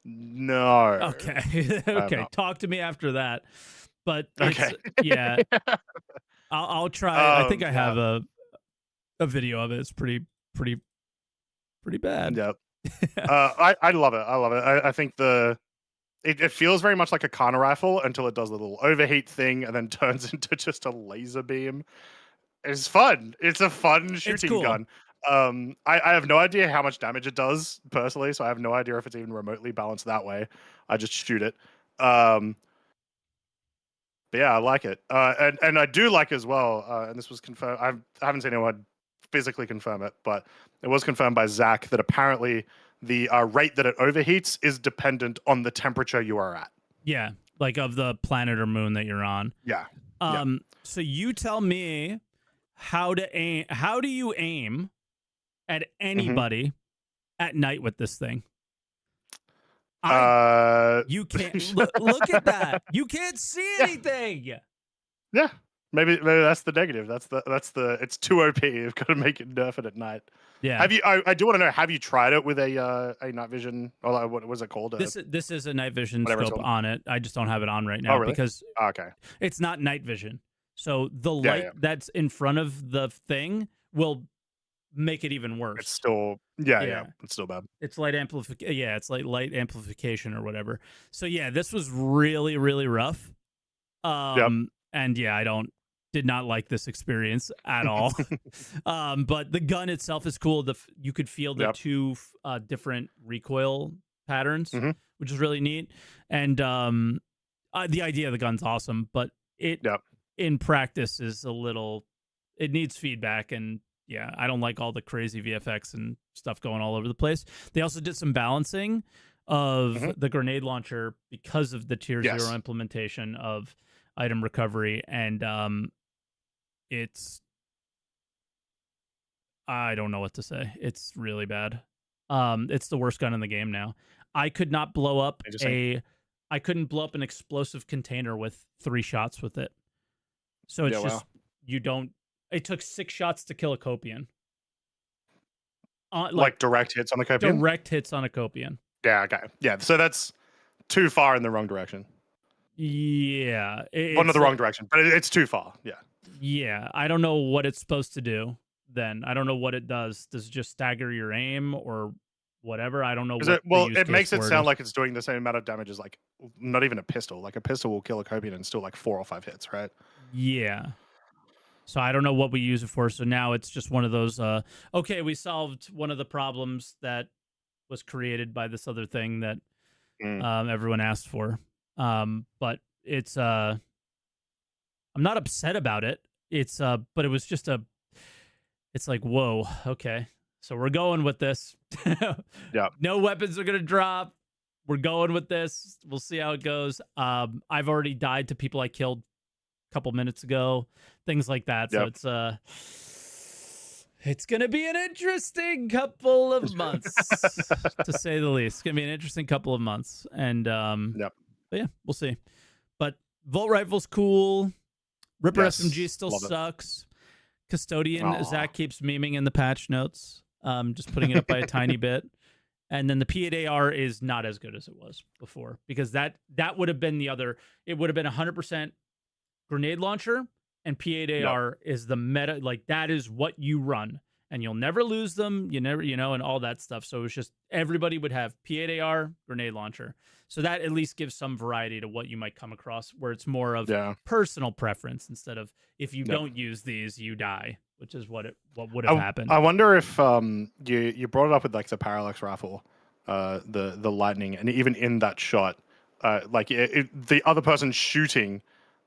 No. Okay. Okay. Talk to me after that. But yeah, I'll try. I think I have a video of it. It's pretty bad. Yep. I love it. I love it. I think it feels very much like a Kana rifle until it does the little overheat thing and then turns into just a laser beam. It's fun. It's a fun shooting gun. I have no idea how much damage it does personally, so I have no idea if it's even remotely balanced that way. I just shoot it. But yeah, I like it. And I do like as well, and this was confirmed. I haven't seen anyone physically confirm it, but it was confirmed by Zach that apparently the rate that it overheats is dependent on the temperature you are at. Yeah, like of the planet or moon that you're on. Yeah. So you tell me how to aim. How do you aim at anybody at night with this thing? You can't look at that. You can't see anything. Yeah. Maybe that's the negative. That's the it's too OP. You've got to make it nerf it at night. Yeah. Have you? I do want to know. Have you tried it with a night vision? Or what was it called? This is a night vision scope on it. I just don't have it on right now because it's not night vision. So the light that's in front of the thing will make it even It's worse. still Yeah. it's still bad. It's light yeah, it's like light amplification or whatever. So yeah, this was really, really rough. Yep. And yeah, did not like this experience at all. But the gun itself is cool. You could feel the Yep. two different recoil patterns, Mhm. which is really neat. And the idea of the gun's awesome, but it Yep. in practice is a little. It needs feedback, and yeah, I don't like all the crazy VFX and stuff going all over the place. They also did some balancing of Mhm. the grenade launcher because of the tier 0 Yes. implementation of item recovery, and it's I don't know what to say. It's really bad. It's the worst gun in the game now. I could not blow up Interesting. I couldn't blow up an explosive container with 3 shots with it. So it's Yeah, wow. just you don't. It took 6 shots to kill a Copian. Like Direct hits on the Copian? direct hits on a Copian. Yeah, okay. Yeah, so that's too far in the wrong direction. Yeah, Well, not the wrong direction, but it's too far. Yeah. Yeah, I don't know what it's supposed to do. Then I don't know what it does. Does it just stagger your aim or whatever? I don't know what the use it case makes it for sound is. like it's doing the same amount of damage as like not even a pistol. Like a pistol will kill a Copian in still like 4 or 5 hits, right? Yeah. So I don't know what we use it for. So now it's just one of those. Okay, we solved one of the problems that was created by this other thing that everyone asked for. But it's I'm not upset about it. It's but it was just it's like, whoa, okay. So we're going with this. Yeah. No weapons are gonna drop. We're going with this. We'll see how it goes. I've already died to people I killed a couple minutes ago. Things like that. Yep. So it's gonna be an interesting couple of months, to say the least. It's gonna be an interesting couple of months. And Yep. but yeah, we'll see. But Volt Rifle's cool. Ripper Yes, SMG still love it. sucks. Custodian, Aw. Zach keeps memeing in the patch notes. Just putting it up by a tiny bit. And then the P8AR is not as good as it was before, because that would have been the other. It would have been 100% grenade launcher, and P8AR is the meta. Like, that is what you run, and you'll never lose them. You never, and all that stuff. So it's just everybody would have P8AR, grenade launcher. So that at least gives some variety to what you might come across, where it's more of personal preference instead of if you don't use these, you die, which is what would have happened. I wonder if you brought it up with like the parallax rifle, the lightning, and even in that shot, like the other person shooting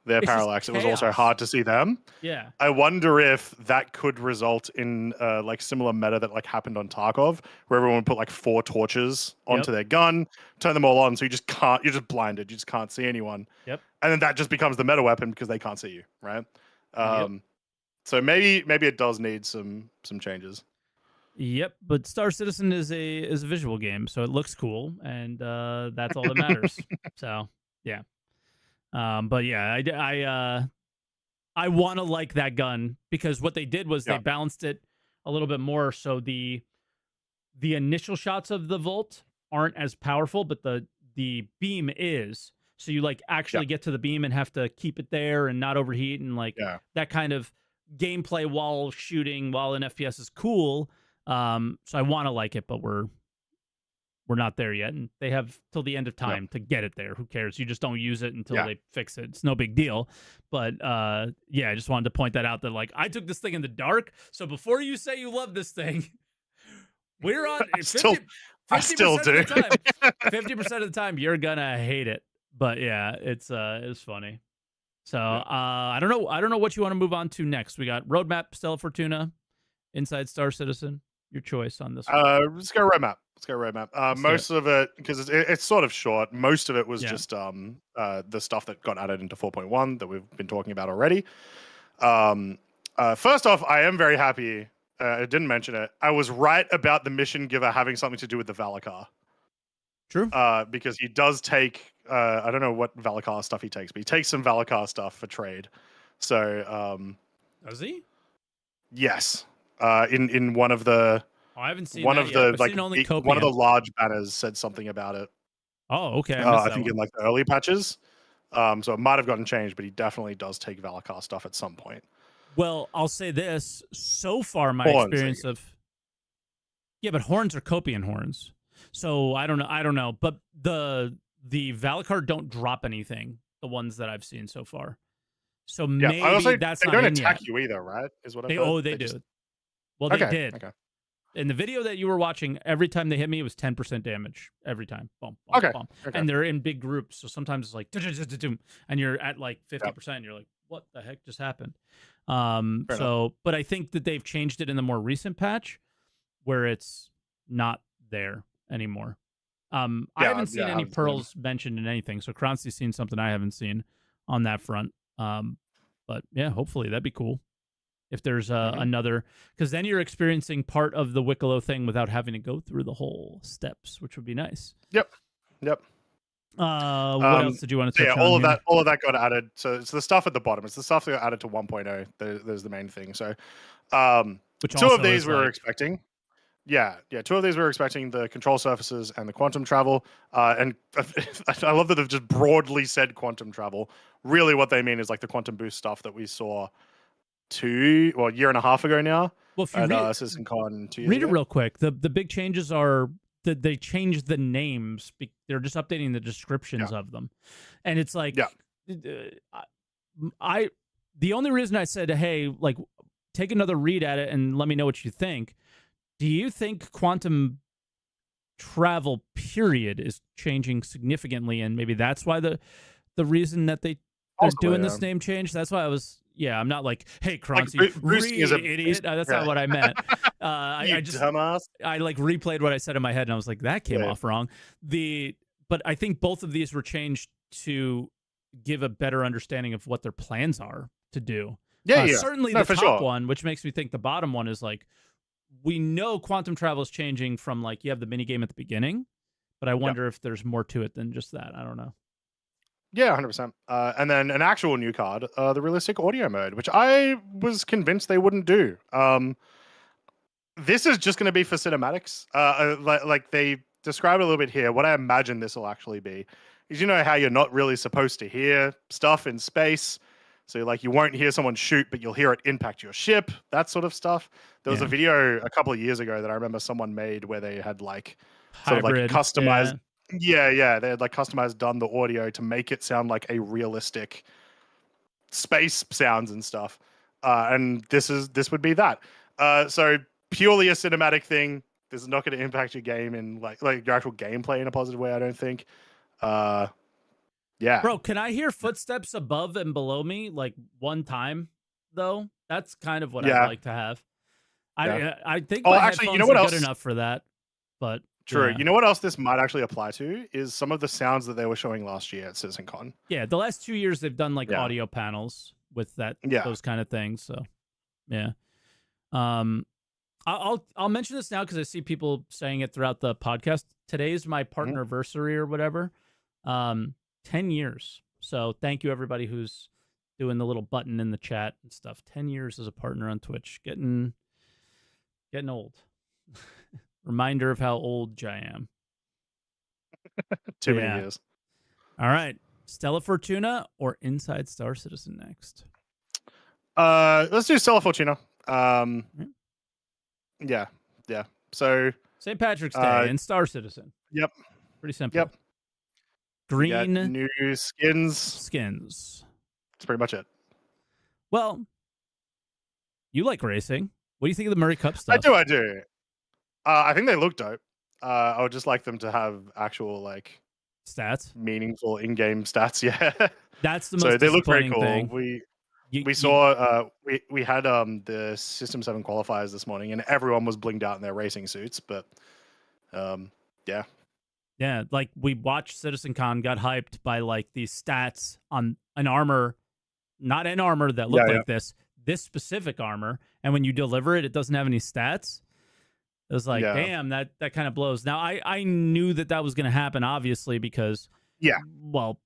their parallax, it was also hard to see them. Yeah. I wonder if that could result in like similar meta that like happened on Tarkov, where everyone put like 4 torches onto their gun, turn them all on, so you're just blinded, you just can't see anyone. Yep. And then that just becomes the meta weapon because they can't see you, right? So maybe it does need some changes. Yep, but Star Citizen is a visual game, so it looks cool, and that's all that matters. So yeah, but yeah, I want to like that gun, because what they did was they balanced it a little bit more, so the initial shots of the Volt aren't as powerful, but the beam is. So you like actually get to the beam and have to keep it there and not overheat, and like that kind of gameplay while shooting while in FPS is cool. So I want to like it, but we're not there yet, and they have till the end of time to get it there. Who cares? You just don't use it until they fix it. It's no big deal. But yeah, I just wanted to point that out, that like I took this thing in the dark. So before you say you love this thing, we're on 50% I still do. of the time. 50% of the time you're gonna hate it. But yeah, it's funny. So I don't know what you want to move on to next. We got Roadmap, Stella Fortuna, Inside Star Citizen. Your choice on this one. Let's go roadmap. Most of it, because it's sort of short, most of it was just the stuff that got added into 4.1 that we've been talking about already. First off, I am very happy. I didn't mention it. I was right about the mission giver having something to do with the Valakar. True. Because he does take, I don't know what Valakar stuff he takes, but he takes some Valakar stuff for trade. So, does he? Yes. In one of the, I haven't seen one that of yet. the like one of the large banners said something about it. Oh, okay. I think in like the early patches. So it might have gotten changed, but he definitely does take Valakar stuff at some point. Well, I'll say this: so far, my experience of Yeah, but horns are Copian horns. So I don't know. But the Valakar don't drop anything, the ones that I've seen so far. So maybe that's not in yet. They don't attack you either, right? Is what I've heard. Oh, they do. Just... Well, they did. Okay. In the video that you were watching, every time they hit me, it was 10% damage. Every time. Boom, boom, boom. Okay. And they're in big groups. So sometimes it's like, and you're at like 50%. And you're like, what the heck just happened? But I think that they've changed it in the more recent patch where it's not there anymore. I haven't seen any pearls mentioned in anything. So Croncy's seen something I haven't seen on that front. But yeah, hopefully that'd be cool. If there's another, because then you're experiencing part of the Wicklow thing without having to go through the whole steps, which would be nice. Yep. What else did you want to touch on? All of that got added. So it's the stuff at the bottom. It's the stuff that got added to 1.0. There's the main thing. So two of these we were expecting. Yeah. Two of these we were expecting: the control surfaces and the quantum travel. And I love that they've just broadly said quantum travel. Really, what they mean is like the quantum boost stuff that we saw a year and a half ago now. Well, if you read Citizen Con 2 years read ago. It real quick. The big changes are that they changed the names. They're just updating the descriptions of them, and it's like, the only reason I said, hey, like, take another read at it and let me know what you think. Do you think quantum travel period is changing significantly, and maybe that's why the reason that they're doing this name change? That's why I was. Yeah, I'm not like, hey, Croncy, read, idiot. That's not what I meant. I just dumbass. I like replayed what I said in my head, and I was like, that came off wrong. But I think both of these were changed to give a better understanding of what their plans are to do. Certainly the top one, which makes me think the bottom one is like, we know quantum travel is changing from like you have the mini game at the beginning, but I wonder if there's more to it than just that. I don't know. Yeah, 100%. And then an actual new card, the realistic audio mode, which I was convinced they wouldn't do. This is just going to be for cinematics. Like they describe it a little bit here. What I imagine this will actually be is, you know how you're not really supposed to hear stuff in space. So like you won't hear someone shoot, but you'll hear it impact your ship, that sort of stuff. There was a video a couple of years ago that I remember someone made where they had like sort of like customized. Yeah. They had like done the audio to make it sound like a realistic space sounds and stuff. And this would be that. So purely a cinematic thing. This is not going to impact your game in like your actual gameplay in a positive way, I don't think. Yeah. Bro, can I hear footsteps above and below me like one time though? That's kind of what I'd like to have. I think my headphones are good enough for that. But true. You know what else this might actually apply to is some of the sounds that they were showing last year at CitizenCon. Yeah, the last 2 years they've done like audio panels with those kind of things. So, yeah. I'll mention this now because I see people saying it throughout the podcast. Today's my partnerversary or whatever. 10 years. So thank you everybody who's doing the little button in the chat and stuff. 10 years as a partner on Twitch. Getting old. Reminder of how old I am. Too many years. All right. Stella Fortuna or Inside Star Citizen next? Let's do Stella Fortuna. Yeah. So St. Patrick's Day and Star Citizen. Yep. Pretty simple. Yep. Green new skins. That's pretty much it. Well, you like racing. What do you think of the Murray Cup stuff? I do. I think they look dope. I would just like them to have actual like stats, meaningful in-game stats. Yeah, that's the most. They look pretty cool. Thing. We saw we had the System 7 qualifiers this morning, and everyone was blinged out in their racing suits. But yeah, like we watched CitizenCon got hyped by like these stats on an armor, not an armor that looked like this specific armor, and when you deliver it, it doesn't have any stats. It was like, damn, that kind of blows. Now, I knew that was going to happen, obviously, because, well,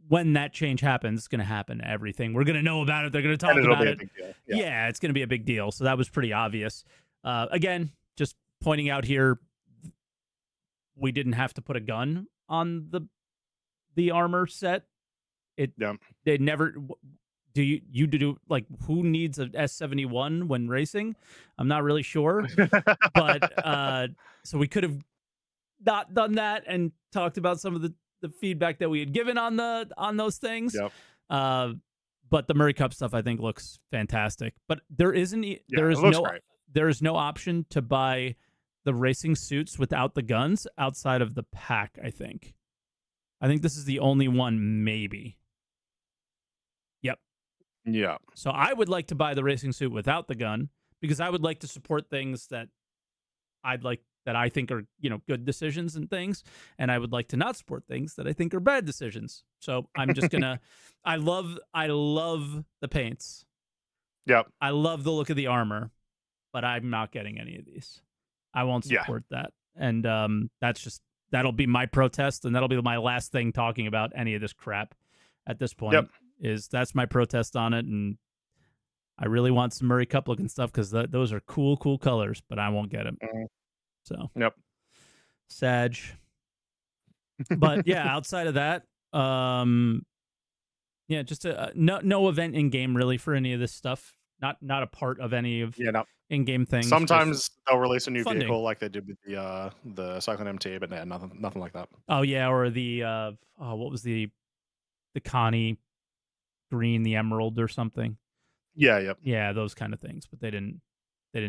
when that change happens, it's going to happen to everything. We're going to know about it. They're going to talk about it. Yeah, it's going to be a big deal. So that was pretty obvious. Again, just pointing out here, we didn't have to put a gun on the armor set. They never... you do like who needs a S71 when racing? I'm not really sure, but so we could have not done that and talked about some of the feedback that we had given on those things. Yep. But the Murray Cup stuff I think looks fantastic. But there isn't there it is looks no great. there is no option to buy the racing suits without the guns outside of the pack, I think. I think this is the only one, maybe. Yep. Yeah. So I would like to buy the racing suit without the gun because I would like to support things that I think are, good decisions and things, and I would like to not support things that I think are bad decisions. So I'm just gonna I love the paints. Yep. I love the look of the armor, but I'm not getting any of these. I won't support that. And that'll be my protest, and that'll be my last thing talking about any of this crap at this point. Yep. That's my protest on it, and I really want some Murray Cup looking stuff because those are cool colors, but I won't get them. So yep, Sag. But yeah, outside of that, just no event in game really for any of this stuff. Not a part of any of in game things. Sometimes they'll release a new vehicle like they did with the Cyclone MT, but yeah, nothing like that. Oh yeah, or the what was the Connie green, the emerald or something. Yeah, those kind of things. But they didn't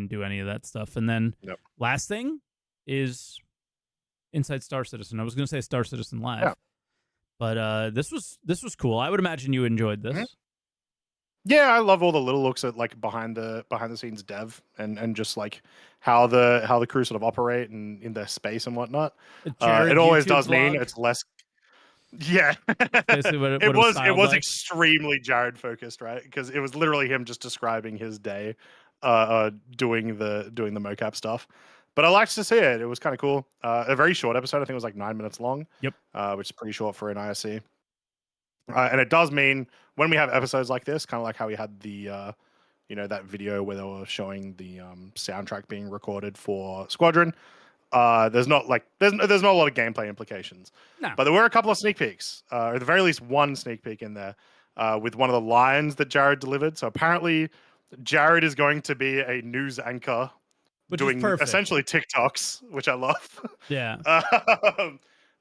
do any of that stuff. And then last thing is Inside Star Citizen. I was going to say Star Citizen Live, but this was cool. I would imagine you enjoyed this. Mm-hmm. Yeah, I love all the little looks at like behind the scenes dev and just like how the crew sort of operate and in their space and whatnot. It always does mean it's less. Yeah, basically what it was extremely Jared focused, right? Because it was literally him just describing his day, doing the mocap stuff. But I liked to see it. It was kind of cool. A very short episode. I think it was like 9 minutes long. Yep. Which is pretty short for an ISC. And it does mean when we have episodes like this, kind of like how we had the, that video where they were showing the soundtrack being recorded for Squadron. There's not a lot of gameplay implications. No. But there were a couple of sneak peeks, or at the very least one sneak peek in there, with one of the lines that Jared delivered. So apparently, Jared is going to be a news anchor, doing essentially TikToks, which I love. Yeah.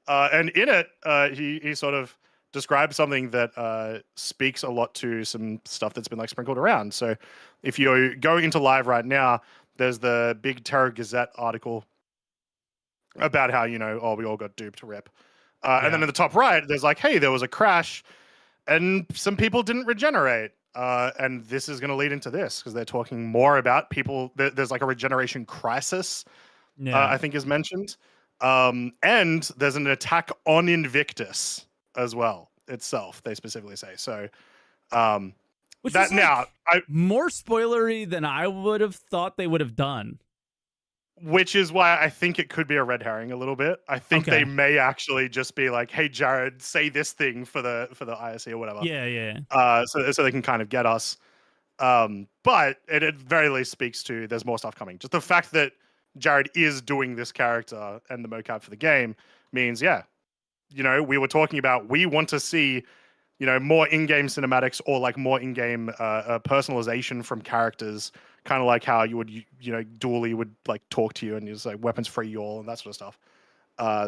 And in it, he sort of described something that speaks a lot to some stuff that's been like sprinkled around. So if you go into live right now, there's the big Terror Gazette article about how, we all got duped, rip. And then in the top right, there's like, hey, there was a crash and some people didn't regenerate. And this is going to lead into this because they're talking more about people. There's like a regeneration crisis, I think is mentioned. And there's an attack on Invictus as well itself, they specifically say. So which that is now more spoilery than I would have thought they would have done. Which is why I think it could be a red herring a little bit. I think they may actually just be like, "Hey, Jared, say this thing for the ISC or whatever." Yeah. So they can kind of get us. But it at very least speaks to there's more stuff coming. Just the fact that Jared is doing this character and the mocap for the game means, we were talking about we want to see, more in-game cinematics or like more in-game personalization from characters. Kind of like how you would, Dooley would like talk to you and use like weapons free y'all and that sort of stuff.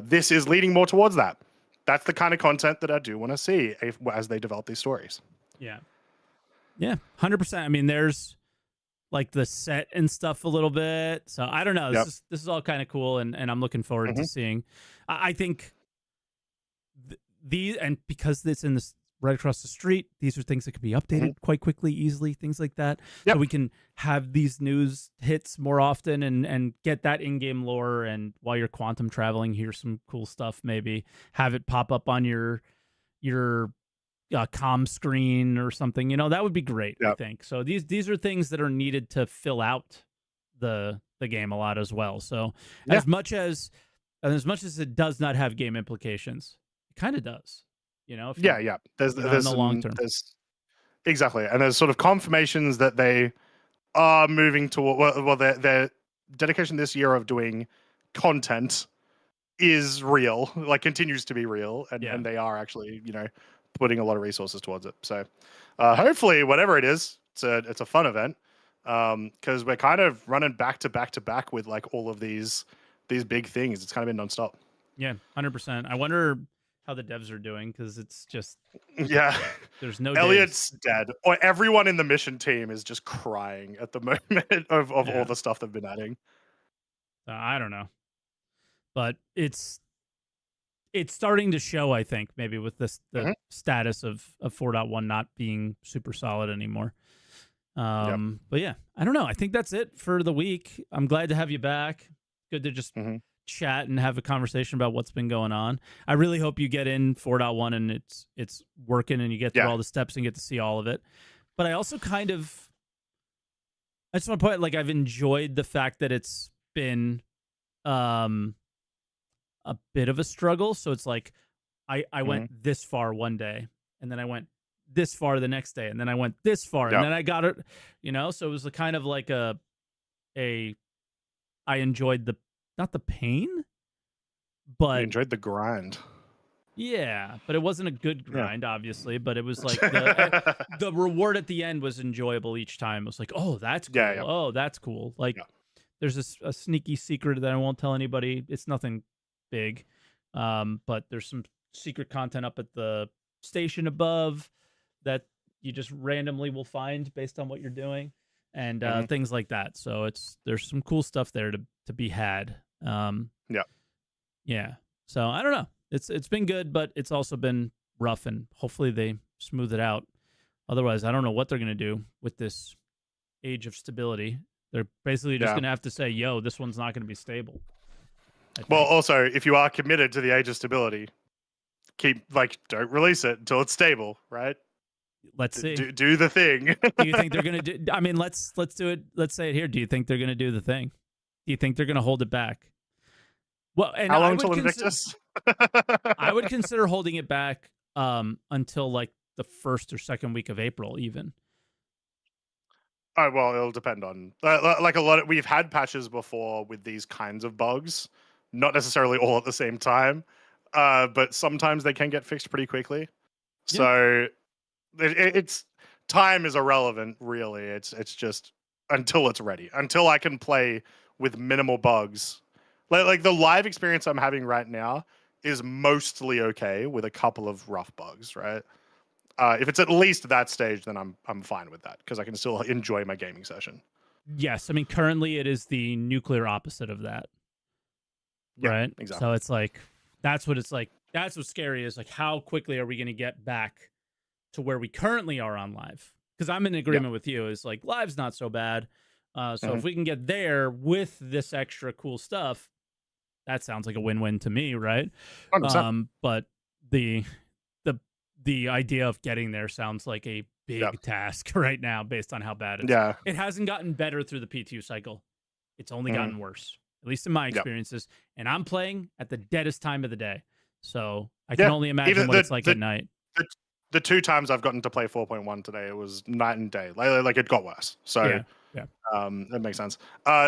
This is leading more towards that. That's the kind of content that I do want to see as they develop these stories. Yeah, 100%. I mean, there's like the set and stuff a little bit. So I don't know. This is all kind of cool, and I'm looking forward to seeing. I think and because it's in this right across the street, these are things that could be updated quite quickly, easily, things like that. So we can have these news hits more often and get that in-game lore. And while you're quantum traveling, here's some cool stuff. Maybe have it pop up on your comm screen or something. That would be great. I think so. These are things that are needed to fill out the game a lot as well. So as much as it does not have game implications, it kind of does. There's in the long term. Exactly, and there's sort of confirmations that they are moving toward. Their dedication this year of doing content is real, like continues to be real, and they are actually putting a lot of resources towards it. So hopefully, whatever it is, it's a fun event, because we're kind of running back to back with like all of these big things. It's kind of been nonstop. Yeah, 100%. I wonder how the devs are doing, because it's just yeah. There's no Elliot's days. dead, or everyone in the mission team is just crying at the moment of all the stuff they've been adding. I don't know, but it's starting to show, I think, maybe with the status of 4.1 not being super solid anymore. But yeah, I don't know. I think that's it for the week. I'm glad to have you back. Good to just chat and have a conversation about what's been going on. I really hope you get in 4.1 and it's working and you get through all the steps and get to see all of it. But I also I just want to point, like, I've enjoyed the fact that it's been a bit of a struggle. So it's like I went this far one day, and then I went this far the next day, and then I went this far, and then I got it, so it was kind of like I enjoyed not the pain, but you enjoyed the grind. Yeah, but it wasn't a good grind, obviously, but it was like the reward at the end was enjoyable each time. It was like, oh, that's cool. Yeah. Oh, that's cool. Like there's a sneaky secret that I won't tell anybody. It's nothing big. But there's some secret content up at the station above that you just randomly will find based on what you're doing, and things like that. So there's some cool stuff there to be had. Yeah. So I don't know. It's been good, but it's also been rough, and hopefully they smooth it out. Otherwise, I don't know what they're gonna do with this age of stability. They're basically just gonna have to say, "Yo, this one's not gonna be stable." Well, also, if you are committed to the age of stability, don't release it until it's stable, right? Let's see. Do the thing. Do you think they're gonna do? I mean, let's do it. Let's say it here. Do you think they're gonna do the thing? Do you think they're gonna hold it back? Well, and how long till Invictus? I would consider holding it back until like the first or second week of April, even. Oh, well, it'll depend on like a lot. We've had patches before with these kinds of bugs, not necessarily all at the same time, but sometimes they can get fixed pretty quickly. So it's time is irrelevant, really. It's just until it's ready, until I can play with minimal bugs. Like the live experience I'm having right now is mostly okay with a couple of rough bugs, right? If it's at least that stage, then I'm fine with that, because I can still enjoy my gaming session. Yes, I mean currently it is the nuclear opposite of that. Right? Exactly. So it's like that's what it's like. That's what's scary, is like how quickly are we going to get back to where we currently are on live? Because I'm in agreement with you. Is like live's not so bad. So if we can get there with this extra cool stuff, that sounds like a win-win to me, right? 100%. But the idea of getting there sounds like a big task right now, based on how bad it is. It hasn't gotten better through the P2 cycle. It's only gotten worse, at least in my experiences. And I'm playing at the deadest time of the day, so I can only imagine what it's like at night. The 2 times I've gotten to play 4.1 today, it was night and day. Like it got worse. So that makes sense.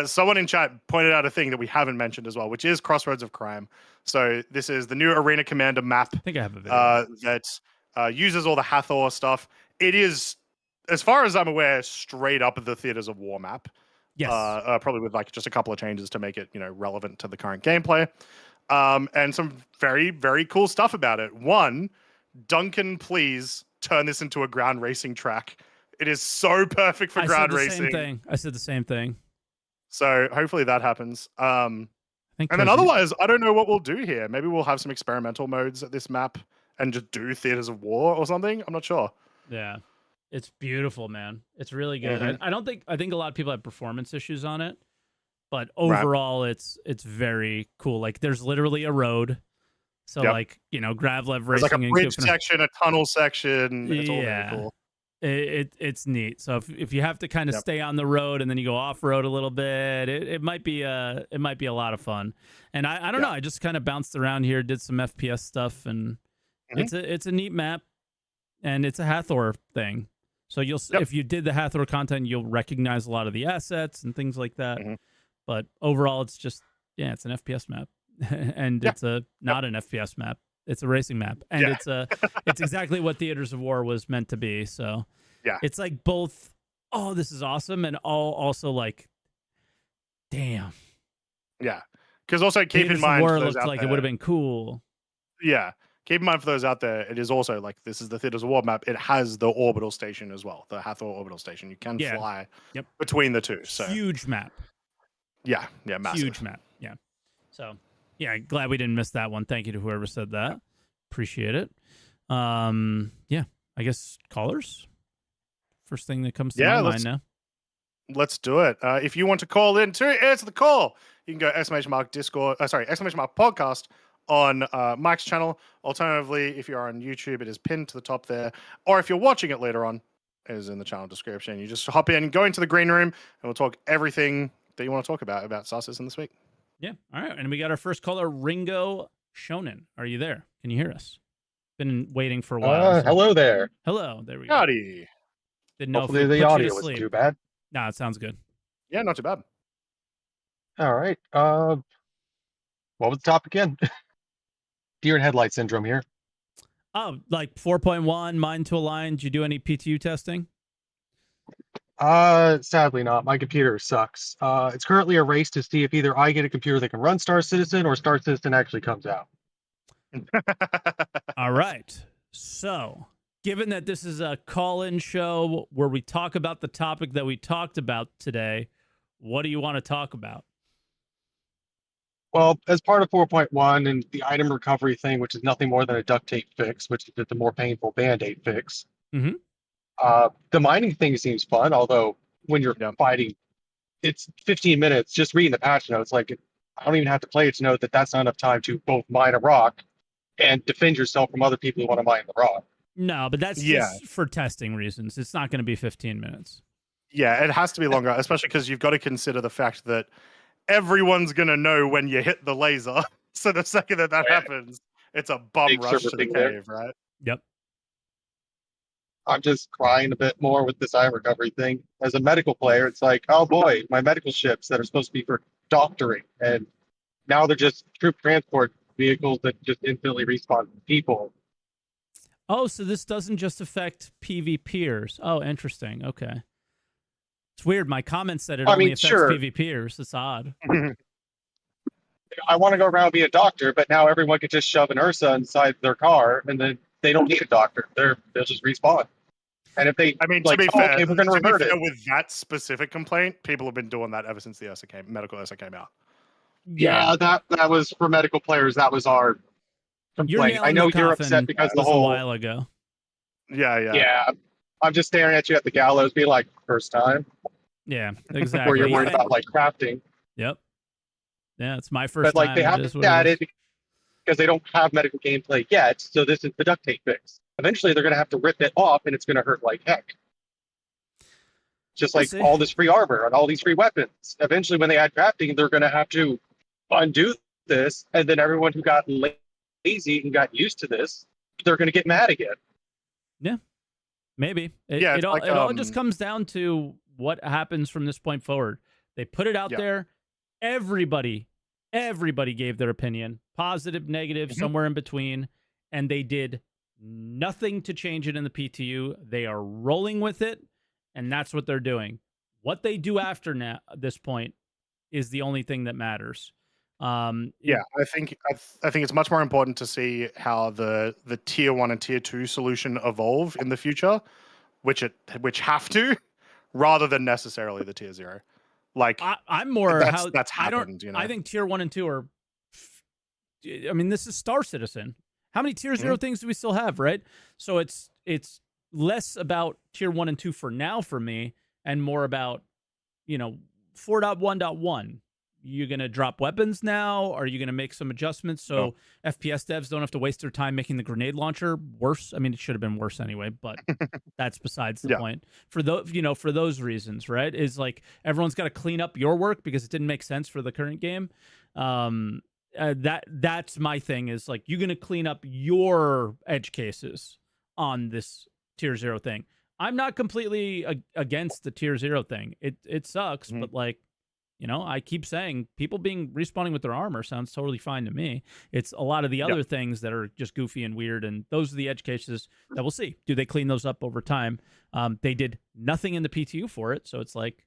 Someone in chat pointed out a thing that we haven't mentioned as well, which is Crossroads of Crime. So this is the new Arena Commander map. I think I have a video. That uses all the Hathor stuff. It is, as far as I'm aware, straight up the Theaters of War map. Yes. Probably with like just a couple of changes to make it, relevant to the current gameplay. And some very, very cool stuff about it. One, Duncan, please turn this into a ground racing track. It is so perfect for ground racing. I said the same thing. So hopefully that happens. And then otherwise, I don't know what we'll do here. Maybe we'll have some experimental modes at this map and just do Theaters of War or something. I'm not sure. Yeah. It's beautiful, man. It's really good. I think a lot of people have performance issues on it, but overall it's very cool. Like there's literally a road. So like, Gravlev racing. There's like a bridge section, a tunnel section. It's all very cool. It's neat. So if you have to kind of stay on the road and then you go off road a little bit, it might be a lot of fun. And I don't know. I just kind of bounced around here, did some FPS stuff, and it's a neat map, and it's a Hathor thing. So if you did the Hathor content, you'll recognize a lot of the assets and things like that. But overall, it's just it's an FPS map, and it's not an FPS map. It's a racing map, and it's exactly what Theaters of War was meant to be. So yeah, it's like both. Oh, this is awesome, and also like, damn. Yeah, because also keep Theaters in mind of War for those looked out like there, it would have been cool. Yeah, keep in mind for those out there, it is also like this is the Theaters of War map. It has the orbital station as well, the Hathor orbital station. You can fly between the two. So huge map. Yeah, massive. Huge map. Yeah. So yeah, glad we didn't miss that one. Thank you to whoever said that. Yeah. Appreciate it. Yeah, I guess callers. First thing that comes to my mind now. Let's do it. If you want to call in to answer the call, you can go !Discord. !Podcast on Mike's channel. Alternatively, if you're on YouTube, it is pinned to the top there. Or if you're watching it later on, it is in the channel description. You just hop in, go into the green room, and we'll talk everything that you want to talk about Star Citizen this week. Yeah. All right. And we got our first caller, Ringo Shonen. Are you there? Can you hear us? Been waiting for a while. Hello there. Hello. There we go. Howdy. Didn't know Hopefully if the audio wasn't too bad. No, it sounds good. Yeah, not too bad. All right. What was the topic again? Deer in headlight syndrome here. Oh, like 4.1, mind to align. Did you do any PTU testing? Sadly not. My computer sucks. It's currently a race to see if either I get a computer that can run Star Citizen or Star Citizen actually comes out. All right. So, given that this is a call-in show where we talk about the topic that we talked about today, what do you want to talk about? Well, as part of 4.1 and the item recovery thing, which is nothing more than a duct tape fix, which is the more painful Band-Aid fix. Mm-hmm. The mining thing seems fun, although when you're fighting, it's 15 minutes just reading the patch notes. Like, I don't even have to play it to know that that's not enough time to both mine a rock and defend yourself from other people who want to mine the rock. No, but that's just for testing reasons. It's not going to be 15 minutes. Yeah, it has to be longer, especially because you've got to consider the fact that everyone's going to know when you hit the laser. So the second that happens, it's a bum rush to the cave, right? Yep. I'm just crying a bit more with this eye recovery thing. As a medical player, it's like, oh boy, my medical ships that are supposed to be for doctoring, and now they're just troop transport vehicles that just instantly respawn people. Oh, so this doesn't just affect PvPers. Oh, interesting. Okay. It's weird. My comment said it only affects PvPers. It's odd. I want to go around being a doctor, but now everyone can just shove an Ursa inside their car, and then they don't need a doctor. They'll just respawn. And if they, to be fair, okay, we're going to revert it. With that specific complaint, people have been doing that ever since the medical Ursa came out. Yeah, that was for medical players. That was our complaint. I know you're upset because the whole a while ago. Yeah. I'm just staring at you at the gallows, being like, first time. Yeah, exactly. Where you're worried about like crafting. Yep. Yeah, it's my first time. But like they haven't added because they don't have medical gameplay yet. So this is the duct tape fix. Eventually, they're going to have to rip it off, and it's going to hurt like heck. Just like all this free armor and all these free weapons. Eventually, when they add crafting, they're going to have to undo this, and then everyone who got lazy and got used to this, they're going to get mad again. Yeah, maybe. It all just comes down to what happens from this point forward. They put it out there. Everybody gave their opinion, positive, negative, somewhere in between, and they did nothing to change it in the PTU. They are rolling with it, and that's what they're doing. What they do after this point is the only thing that matters. I think it's much more important to see how the tier 1 and tier 2 solution evolve in the future, which have to, rather than necessarily the tier 0. Like I'm more that's happened. I think tier 1 and 2 are. I mean, this is Star Citizen. How many tier 0 things do we still have, right? So it's less about tier 1 and 2 for now for me, and more about 4.1.1. You're going to drop weapons now? Are you going to make some adjustments so FPS devs don't have to waste their time making the grenade launcher worse? I mean, it should have been worse anyway, but that's besides the point. For for those reasons, right? Is like everyone's got to clean up your work because it didn't make sense for the current game. That's my thing, is like you're going to clean up your edge cases on this tier 0 thing. I'm not completely against the tier 0 thing. It sucks, but like You know, I keep saying people respawning with their armor sounds totally fine to me. It's a lot of the other things that are just goofy and weird, and those are the edge cases that we'll see. Do they clean those up over time? They did nothing in the PTU for it, so it's like,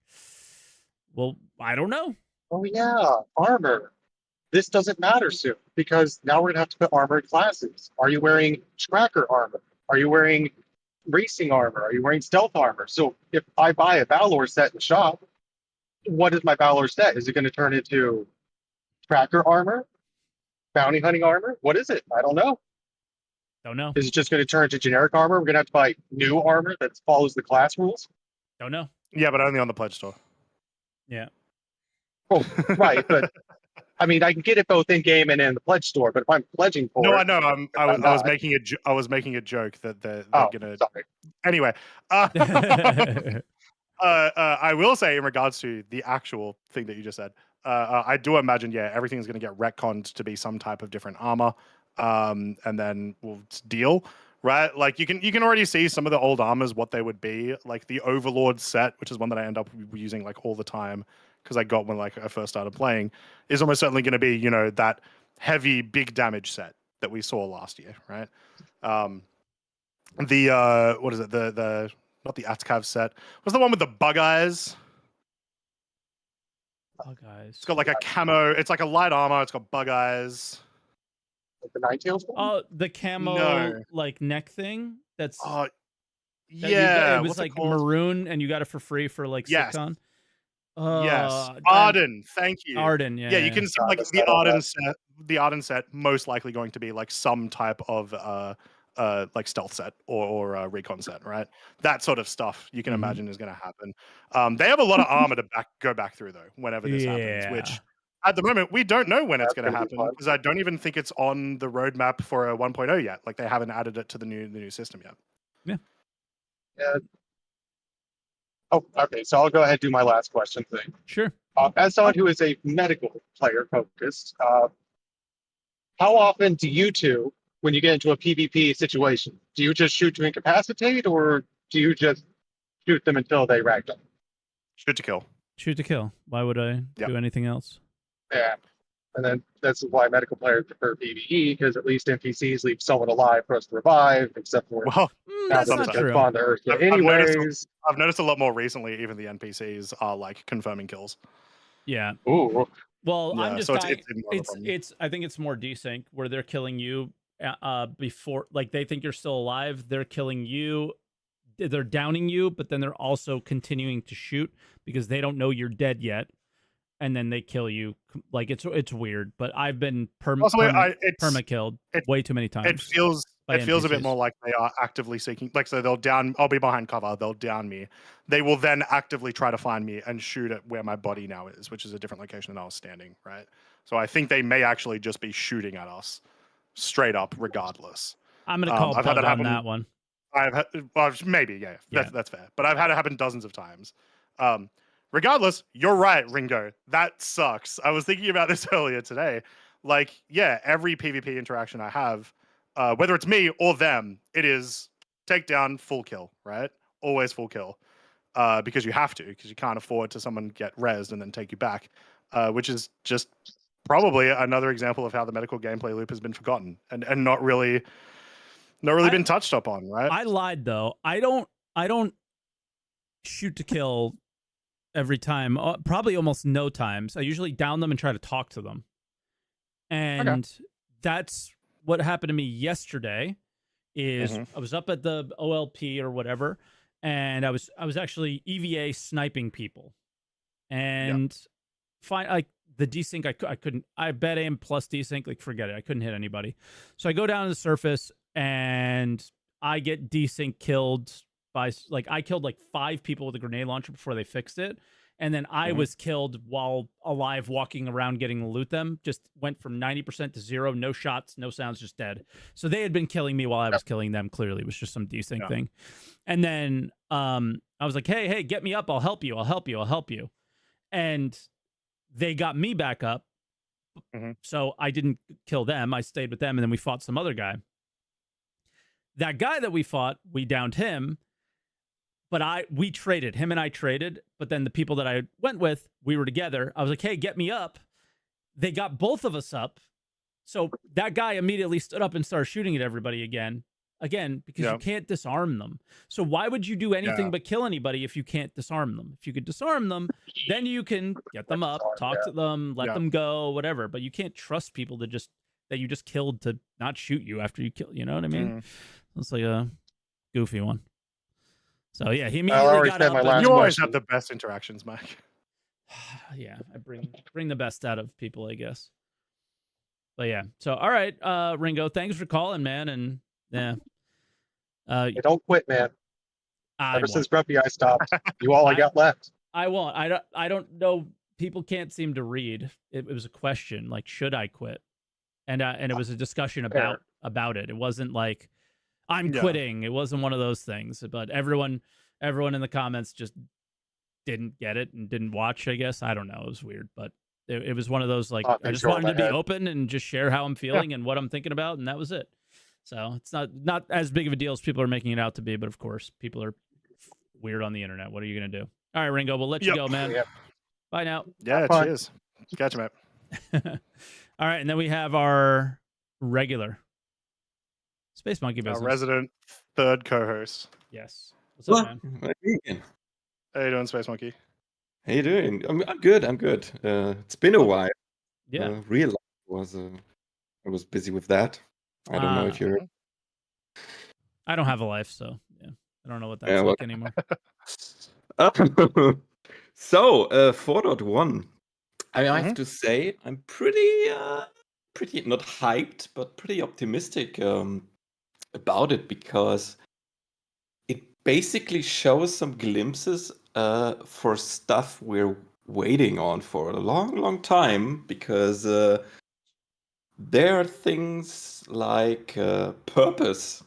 well, I don't know. Oh yeah, armor. This doesn't matter soon because now we're gonna have to put armored classes. Are you wearing tracker armor? Are you wearing racing armor? Are you wearing stealth armor? So if I buy a Valor set in the shop, what is my Valor set? Is it going to turn into tracker armor, bounty hunting armor? What is it? I don't know. Don't know. Is it just going to turn into generic armor? We're going to have to buy new armor that follows the class rules? Don't know. Yeah, but only on the pledge store. Yeah. Oh, right. But I mean, I can get it both in game and in the pledge store. But if I'm pledging for no, it, I know. I was making a joke that they're gonna. Sorry. Anyway, I will say in regards to the actual thing that you just said, I do imagine, everything's going to get retconned to be some type of different armor, and then we'll deal, right? Like you can already see some of the old armors, what they would be. Like the Overlord set, which is one that I end up using like all the time because I got when like I first started playing, is almost certainly going to be, you know, that heavy big damage set that we saw last year, right? The what is it? The not the Atcav set. What's the one with the bug eyes? Bug eyes. It's got like a camo. It's like a light armor. It's got bug eyes. Like the Ninetales one? Oh, the camo like neck thing. That's yeah. It was like maroon, and you got it for free for like Sicon. Yes, Arden. Thank you, Arden. Yeah, you can see like the Arden set. The Arden set most likely going to be like some type of like stealth set or recon set, right? That sort of stuff you can imagine is going to happen. They have a lot of armor to go back through though, whenever this happens, which at the moment we don't know when it's going to happen because I don't even think it's on the roadmap for a 1.0 yet. Like they haven't added it to the new system yet. Yeah. Oh, okay. So I'll go ahead and do my last question thing. Sure. As someone who is a medical player focused, how often do you two, when you get into a PvP situation, do you just shoot to incapacitate or do you just shoot them until they ragdoll? Shoot to kill. Shoot to kill. Why would I do anything else? Yeah. And then that's why medical players prefer PvE, because at least NPCs leave someone alive for us to revive, except for that's not true. I've noticed a lot more recently, even the NPCs are like confirming kills. Yeah. Ooh. Well, yeah, I'm just so it's I think it's more desync where they're killing you before, like they think you're still alive, they're killing you, they're downing you, but then they're also continuing to shoot because they don't know you're dead yet, and then they kill you. Like it's weird, but I've been perma killed way too many times. It feels a bit more like they are actively seeking. Like so, I'll be behind cover. They'll down me. They will then actively try to find me and shoot at where my body now is, which is a different location than I was standing. Right. So I think they may actually just be shooting at us straight up, regardless. I'm gonna call Bug on that one. Maybe that's fair. But I've had it happen dozens of times. Regardless, you're right, Ringo. That sucks. I was thinking about this earlier today. Like, every PvP interaction I have, whether it's me or them, it is takedown, full kill, right? Always full kill. Because you have to, because you can't afford to someone get rezzed and then take you back, which is just probably another example of how the medical gameplay loop has been forgotten and not really been touched upon, right? I lied though. I don't shoot to kill every time. Probably almost no times. I usually down them and try to talk to them. And that's what happened to me yesterday. Is I was up at the OLP or whatever, and I was actually EVA sniping people, and like the desync I couldn't. I bet aim plus desync, like forget it. I couldn't hit anybody. So I go down to the surface and I get desync killed by I killed like 5 people with a grenade launcher before they fixed it. And then I was killed while alive, walking around getting to loot them. Just went from 90% to 0, no shots, no sounds, just dead. So they had been killing me while I was killing them. Clearly, it was just some desync thing. And then I was like, hey, get me up. I'll help you. And they got me back up. So I didn't kill them. I stayed with them. And then we fought some other guy. That guy that we fought, we downed him. But we traded. Him and I traded. But then the people that I went with, we were together. I was like, hey, get me up. They got both of us up. So that guy immediately stood up and started shooting at everybody again, because you can't disarm them. So why would you do anything but kill anybody if you can't disarm them? If you could disarm them, then you can get them up, talk to them, let them go, whatever. But you can't trust people that you just killed to not shoot you after you kill. You know what I mean? It's like a goofy one. So yeah, he immediately got up. You always have the best interactions, Mike. Yeah, I bring the best out of people, I guess. But yeah, so all right, Ringo, thanks for calling, man, and yeah. Don't quit, man. Ever since Grumpy Eye stopped, you all I got left. I won't. I don't know. People can't seem to read. It was a question like, should I quit? And it was a discussion about it. It wasn't like I'm quitting. It wasn't one of those things. But everyone in the comments just didn't get it and didn't watch. I guess I don't know. It was weird, but it was one of those like I just wanted to be open and just share how I'm feeling and what I'm thinking about, and that was it. So it's not as big of a deal as people are making it out to be, but of course people are weird on the internet. What are you gonna do? All right, Ringo, we'll let you go, man. Bye now. Yeah, cheers. Catch you, mate. All right, and then we have our regular Space Monkey business. Our resident third co-host. Yes. What's up, man? How you doing, Space Monkey? How you doing? I'm good. It's been a while. Yeah. Real life was I was busy with that. I don't know if you're. I don't have a life, so yeah, I don't know what that's like anymore. So 4.1. I have to say I'm pretty not hyped, but pretty optimistic about it because it basically shows some glimpses for stuff we're waiting on for a long time, because there are things like purpose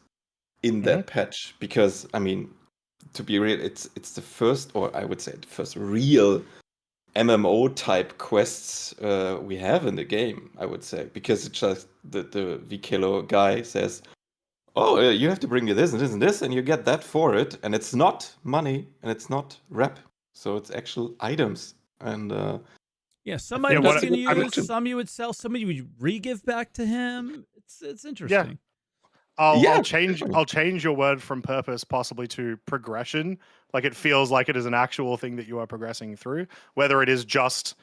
in that patch, because I mean, to be real, it's the first, or I would say the first real MMO type quests we have in the game, I would say, because it's just the Vikelo guy says, oh, you have to bring me this and this and this, and you get that for it, and it's not money and it's not rep, so it's actual items. And somebody was going to use, some you would sell, some you would re-give back to him. It's interesting. I'll change your word from purpose possibly to progression. Like, it feels like it is an actual thing that you are progressing through, whether it is just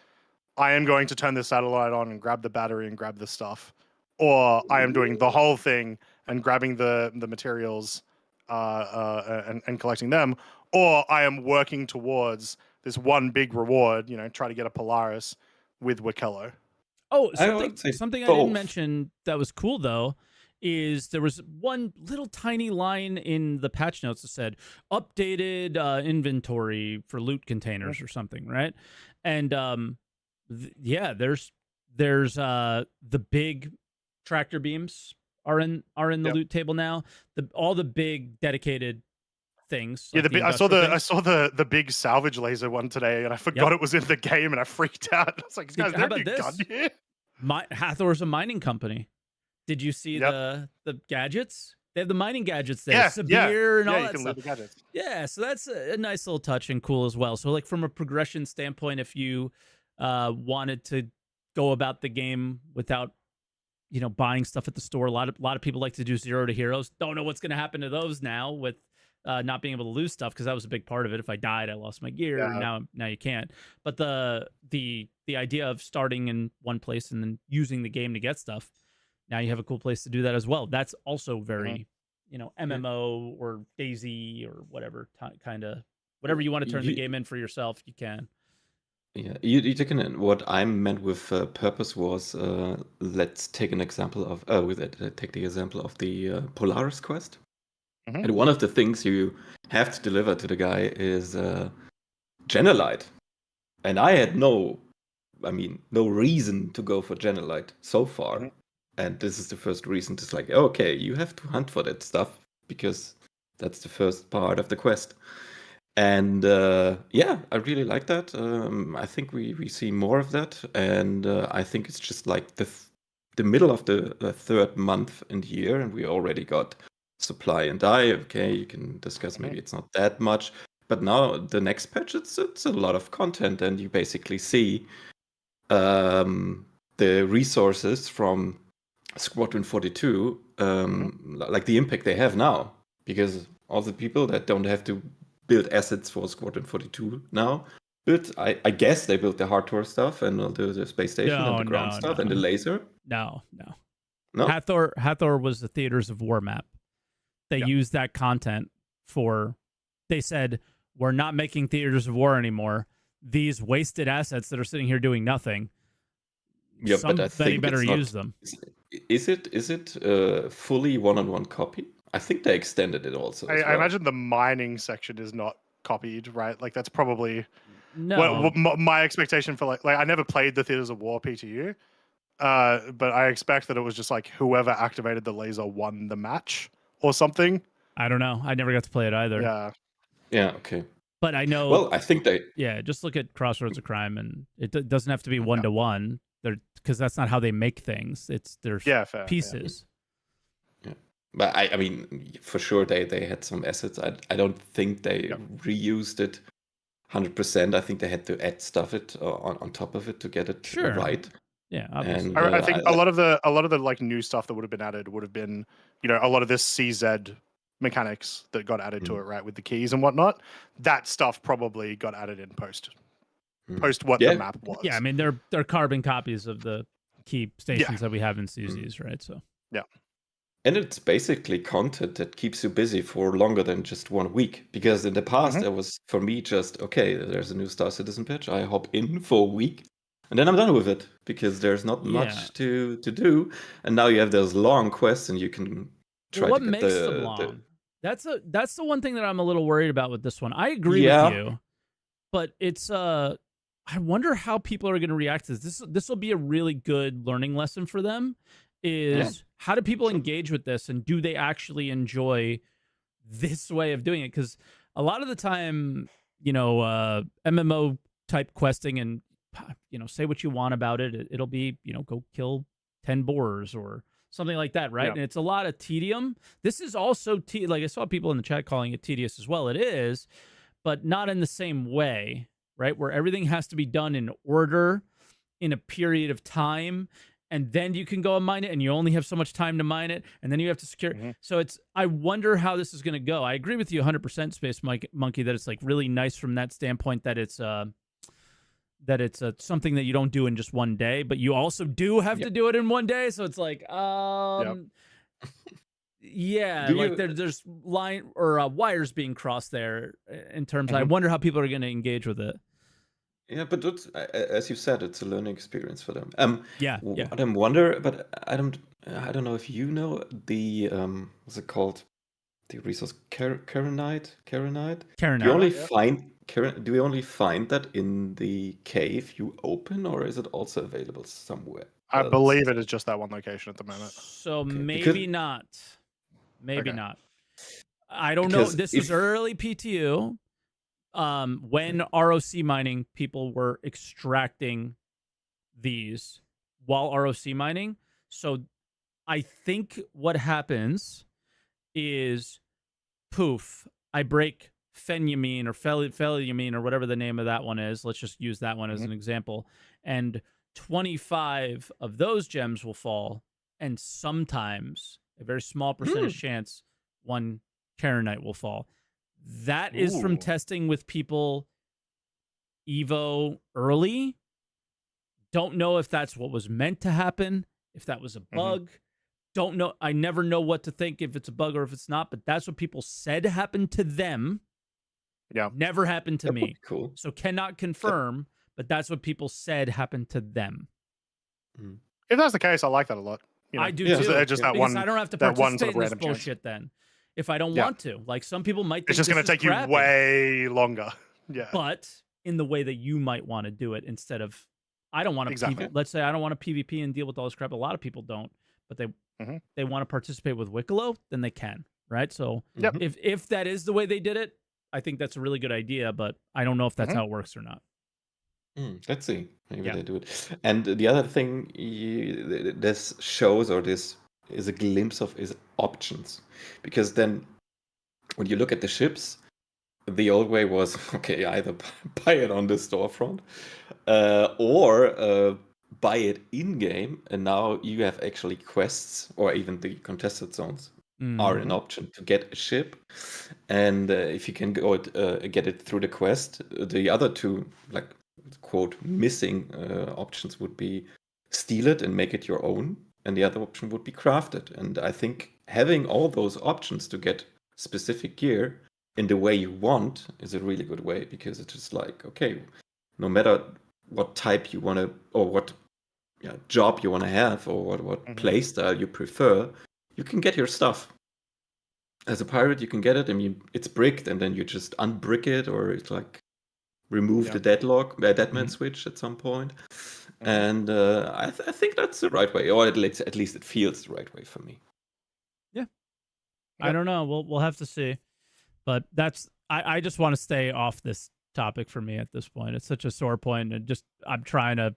I am going to turn this satellite on and grab the battery and grab the stuff, or I am doing the whole thing and grabbing the materials and collecting them, or I am working towards this one big reward, try to get a Polaris with Wikello. Oh, something I didn't mention that was cool, though, is there was one little tiny line in the patch notes that said updated inventory for loot containers or something, right? And there's the big tractor beams are in the loot table now. All the big dedicated things. Yeah, like I saw the big salvage laser one today, and I forgot it was in the game, and I freaked out. I was like, guys, how about this? Gun here? Hathor's a mining company. Did you see the gadgets? They have the mining gadgets there, severe and all that stuff. Gadgets. Yeah, so that's a nice little touch and cool as well. So, like, from a progression standpoint, if you wanted to go about the game without, buying stuff at the store, a lot of people like to do 0 to heroes. Don't know what's going to happen to those now with not being able to lose stuff, because that was a big part of it. If I died, I lost my gear. Yeah. Now you can't. But the idea of starting in one place and then using the game to get stuff. Now you have a cool place to do that as well. That's also very, MMO or DayZ or whatever kind of, whatever you want to turn the game in for yourself, you can. Yeah, you taken in. What I meant with purpose was, let's take an example of take the example of the Polaris quest. And one of the things you have to deliver to the guy is Genelite, and I had no reason to go for Genelite so far. And this is the first reason. It's like, okay, you have to hunt for that stuff because that's the first part of the quest. And I really like that. I think we see more of that. And I think it's just like the middle of the third month and year, and we already got supply and die. Okay, you can discuss maybe it's not that much, but now the next patch, it's a lot of content, and you basically see the resources from Squadron 42, like the impact they have now, because all the people that don't have to build assets for Squadron 42 now, I guess they built the hardware stuff and the space station and the ground stuff and the laser. No. Hathor was the Theaters of War map. They used that content for. They said, we're not making Theaters of War anymore. These wasted assets that are sitting here doing nothing. Yeah, but I think better use them. Is it fully one-on-one copy? I think they extended it also. I imagine the mining section is not copied, right? Like that's probably my expectation for like I never played the Theaters of War PTU, but I expect that it was just like whoever activated the laser won the match or something. I don't know. I never got to play it either. Yeah. Okay. But I know. Well, I think they. Yeah, just look at Crossroads of Crime, and it doesn't have to be 1-to-1. Because that's not how they make things. There's pieces. Yeah. But I mean, for sure they had some assets. I don't think they reused it 100%. I think they had to add stuff on top of it to get it right. Yeah, obviously. And I think a lot of the like new stuff that would have been added would have been, a lot of this CZ mechanics that got added to it, right, with the keys and whatnot. That stuff probably got added in post what the map was. Yeah, I mean they're carbon copies of the key stations that we have in CZs, right? So and it's basically content that keeps you busy for longer than just 1 week. Because in the past it was for me just there's a new Star Citizen patch. I hop in for a week and then I'm done with it because there's not much to do. And now you have those long quests and you can try what to get makes them long? That's the one thing that I'm a little worried about with this one. I agree with you, but it's I wonder how people are going to react to this. This will be a really good learning lesson for them. How do people engage with this, and do they actually enjoy this way of doing it? Because a lot of the time, MMO type questing, and say what you want about it. It'll be go kill 10 boars or something like that, right? And it's a lot of tedium. This is also like I saw people in the chat calling it tedious as well. It is, but not in the same way. Right, where everything has to be done in order, in a period of time, and then you can go and mine it, and you only have so much time to mine it, and then you have to secure it. So I wonder how this is going to go. I agree with you 100%, Space Monkey, that it's like really nice from that standpoint that it's something that you don't do in just one day, but you also do have to do it in one day. So it's like, there's line or wires being crossed there in terms. I wonder how people are going to engage with it. Yeah, but as you said, it's a learning experience for them. What I wonder, but I don't know if you know the what's it called? The resource Karenite. Do we only find that in the cave you open, or is it also available somewhere I else? believe it is just that one location at the moment. So maybe not. Maybe not. I don't know. This was early PTU. When ROC mining, people were extracting these while ROC mining. So I think what happens is, poof, I break phenamine or phelamine or whatever the name of that one is. Let's just use that one as an example. And 25 of those gems will fall. And sometimes, a very small percentage chance, one Karenite will fall. That is from testing with people Evo early. Don't know if that's what was meant to happen, if that was a bug. Don't know. I never know what to think, if it's a bug or if it's not, but that's what people said happened to them. Yeah. Never happened to me. Cool. So cannot confirm, but that's what people said happened to them. If that's the case, I like that a lot. I do too. Just that one. I don't have to participate in this bullshit then. If I don't want to. Like, some people might think it's just going to take you way longer. Yeah. But in the way that you might want to do it, instead of, I don't want to let's say I don't want to PvP and deal with all this crap. A lot of people don't, but they want to participate with Wicklow, then they can, right? So if that is the way they did it, I think that's a really good idea, but I don't know if that's how it works or not. Let's see. Maybe they do it. And the other thing this shows, or this is a glimpse of is options, because then when you look at the ships, the old way was okay, either buy it on the storefront or buy it in game, and now you have actually quests or even the contested zones are an option to get a ship, and if you can go get it through the quest, the other two like quote missing options would be steal it and make it your own, and the other option would be craft it. And I think having all those options to get specific gear in the way you want is a really good way, because it's just like, okay, no matter what type you want to, or what job you want to have, or what play style you prefer, you can get your stuff. As a pirate, you can get it. I mean, it's bricked, and then you just unbrick it, or it's like remove the deadman switch at some point. And I think that's the right way, or at least it feels the right way for me. Yeah. I don't know. We'll have to see. But that's I just want to stay off this topic for me at this point. It's such a sore point, and just I'm trying to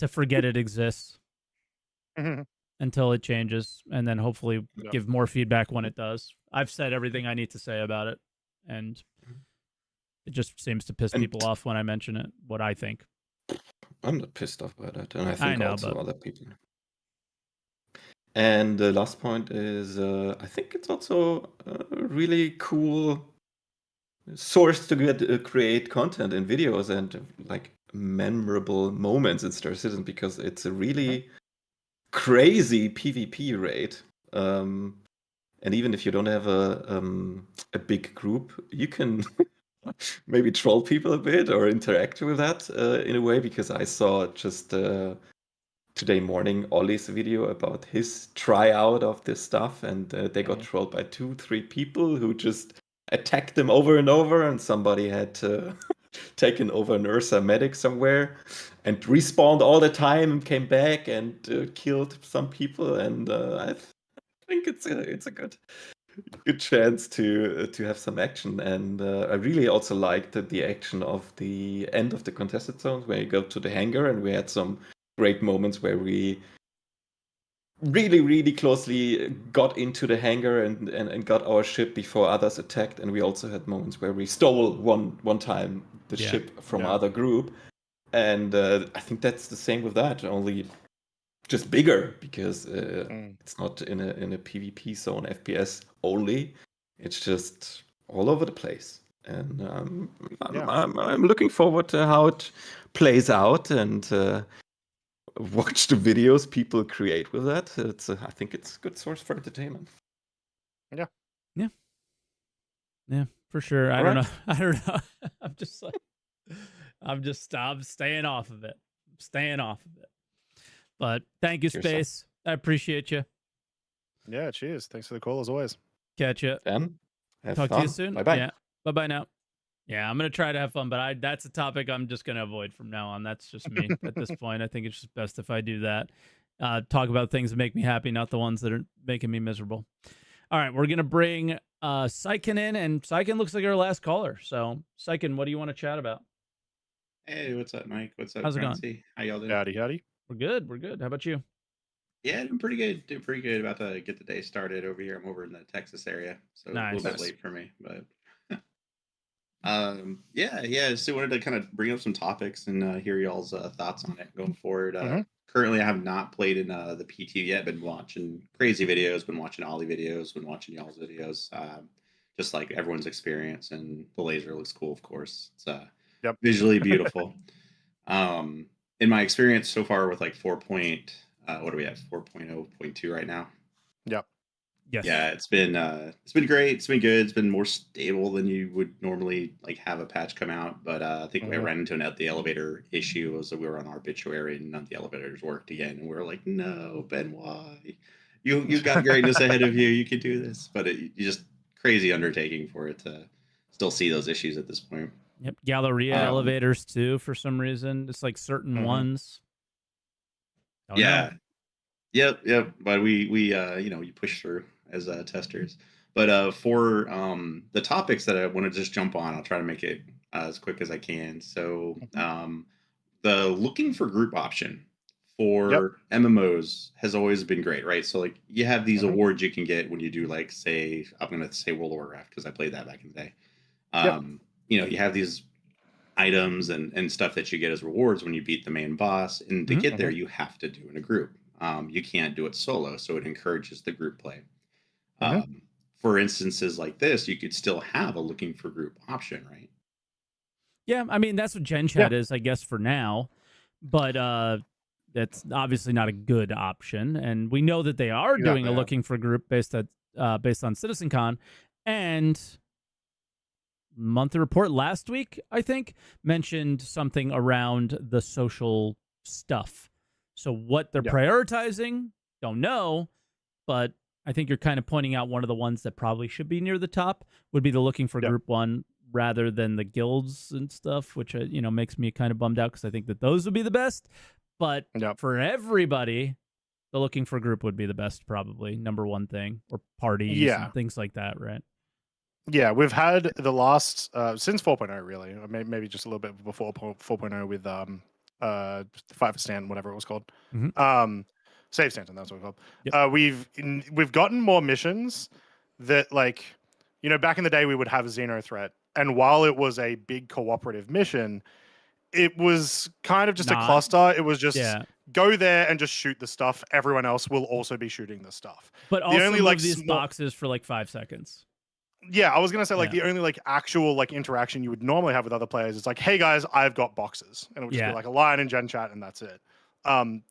forget it exists until it changes, and then hopefully give more feedback when it does. I've said everything I need to say about it, and it just seems to piss people off when I mention it, what I think. I'm not pissed off by that, and I think also other people. And the last point is, I think it's also a really cool source to create content and videos and like memorable moments in Star Citizen, because it's a really crazy PvP rate. And even if you don't have a big group, you can maybe troll people a bit or interact with that in a way, because I saw just today morning Ollie's video about his tryout of this stuff, and they got trolled by 2-3 people who just attacked them over and over, and somebody had taken over an Ursa medic somewhere and respawned all the time and came back and killed some people. And I think it's a good chance to have some action. And I really also liked the action of the end of the contested zones, where you go to the hangar, and we had some great moments where we really closely got into the hangar and got our ship before others attacked. And we also had moments where we stole one time the ship from other group. And I think that's the same with that, only just bigger, because it's not in a PvP zone FPS only. It's just all over the place. And I'm looking forward to how it plays out, and watch the videos people create with that. I think it's a good source for entertainment. Yeah, for sure. I don't know. I'm just like, I'm staying off of it. But thank you, Space. I appreciate you. Yeah, cheers. Thanks for the call as always. Catch you. Talk to you soon. Bye-bye. Yeah. Bye-bye now. Yeah, I'm going to try to have fun, but that's a topic I'm just going to avoid from now on. That's just me at this point. I think it's just best if I do that. Talk about things that make me happy, not the ones that are making me miserable. All right, we're going to bring Syken in, and Syken looks like our last caller. So, Syken, what do you want to chat about? Hey, what's up, Mike? What's up, How's it Croncy? going? How y'all doing? Howdy. We're good. How about you? Yeah, doing pretty good. About to get the day started over here. I'm over in the Texas area, so a little bit late for me, but yeah. So wanted to kind of bring up some topics and hear y'all's thoughts on it going forward. Currently, I have not played in the P2 yet. Been watching crazy videos, been watching Ollie videos, been watching y'all's videos. Just like everyone's experience, and the laser looks cool, of course. It's visually beautiful. In my experience so far with like 4. What do we have? 4.0.2 right now. Yep. Yes. Yeah, it's been great. It's been good. It's been more stable than you would normally like have a patch come out. But I think we ran into the elevator issue. Was that we were on our obituary and none of the elevators worked again, and we were like, "No, Ben, why? You got greatness ahead of you. You could do this." But you just crazy undertaking for it to still see those issues at this point. Yep, Galleria elevators too. For some reason, it's like certain ones. Yep. But we you push through as testers. But for the topics that I want to just jump on, I'll try to make it as quick as I can. So the looking for group option for MMOs has always been great, right? So like you have these awards you can get when you do like say I'm gonna say World of Warcraft because I played that back in the day. You know, you have these items and stuff that you get as rewards when you beat the main boss, and to get there you have to do it in a group. You can't do it solo, so it encourages the group play. For instances like this, you could still have a looking for group option, right? Yeah, I mean that's what Gen Chat is, I guess, for now. But that's obviously not a good option, and we know that they are doing a looking for group based on CitizenCon, and monthly report last week I think mentioned something around the social stuff. So what they're prioritizing, don't know, but I think you're kind of pointing out one of the ones that probably should be near the top would be the looking for group one rather than the guilds and stuff, which you know makes me kind of bummed out because I think that those would be the best. But for everybody, the looking for group would be the best, probably number one thing, or parties and things like that, right? Yeah, we've had the last since 4.0 really, or maybe just a little bit before 4.0 with Fight for Stand, whatever it was called. Save Stanton, that's what it's called. We've gotten more missions that, like, you know, back in the day we would have a Xeno threat, and while it was a big cooperative mission, it was kind of just a cluster. It was just go there and just shoot the stuff. Everyone else will also be shooting the stuff. But also only, move these boxes for like 5 seconds. Yeah, I was gonna say like the only like actual like interaction you would normally have with other players is like, hey guys, I've got boxes, and it would just be like a line in Gen Chat, and that's it.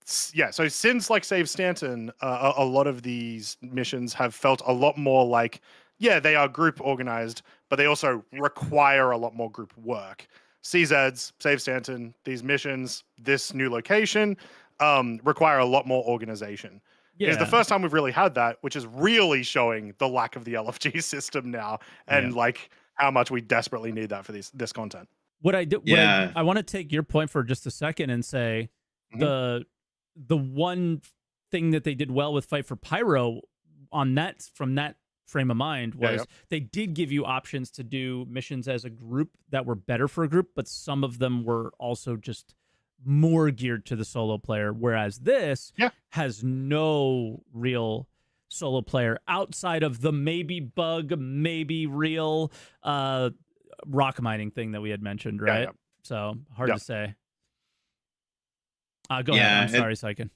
So since like Save Stanton, a lot of these missions have felt a lot more like, they are group organized, but they also require a lot more group work. CZs, Save Stanton, these missions, this new location, require a lot more organization. It's the first time we've really had that, which is really showing the lack of the LFG system now, and like how much we desperately need that for this content. I want to take your point for just a second and say the one thing that they did well with Fight for Pyro on that, from that frame of mind, was they did give you options to do missions as a group that were better for a group, but some of them were also just more geared to the solo player, whereas this has no real solo player outside of the maybe bug, maybe real rock mining thing that we had mentioned, right? So hard to say. Go ahead. I'm sorry, Syken.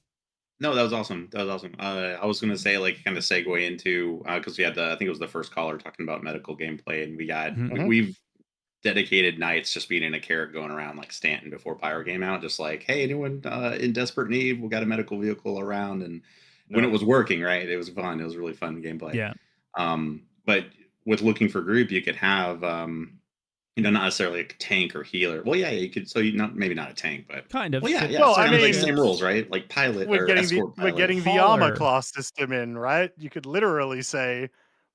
No, that was awesome. I was going to say, like, kind of segue into, because we had I think it was the first caller talking about medical gameplay, and we got we've dedicated nights just being in a carrot going around like Stanton before Pyro came out, just like, hey, anyone in desperate need, we got a medical vehicle around. And when it was working, right, it was fun. It was really fun gameplay. But with looking for group, you could have you know, not necessarily a tank or healer. Well, you could. So maybe not a tank, but kind of. Well, yeah. Well, so I mean, like same rules, right? Like pilot or escort pilot. We're getting the armor class system in, right? You could literally say,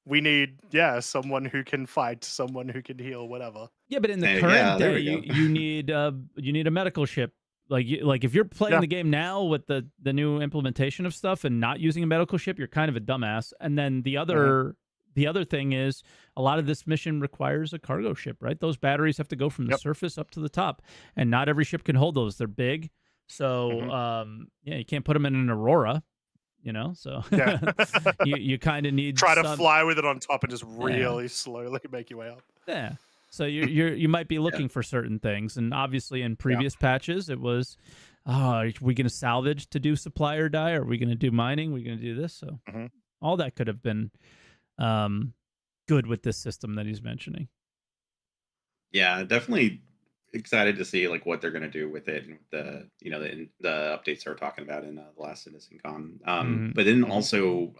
we need someone who can fight, someone who can heal, whatever. Yeah, but in the current day, you need a medical ship. Like if you're playing the game now with the new implementation of stuff and not using a medical ship, you're kind of a dumbass. And then the other thing is, a lot of this mission requires a cargo ship, right? Those batteries have to go from the surface up to the top, and not every ship can hold those. They're big, so you can't put them in an Aurora. You know, so you kind of need to fly with it on top and just really slowly make your way up. Yeah, so you might be looking for certain things, and obviously in previous patches it was, are we going to salvage to do supply or die? Are we going to do mining? Are we going to do this? So all that could have been good with this system that he's mentioning. Yeah, definitely excited to see like what they're going to do with it, and the updates they were talking about in the last CitizenCon. But then also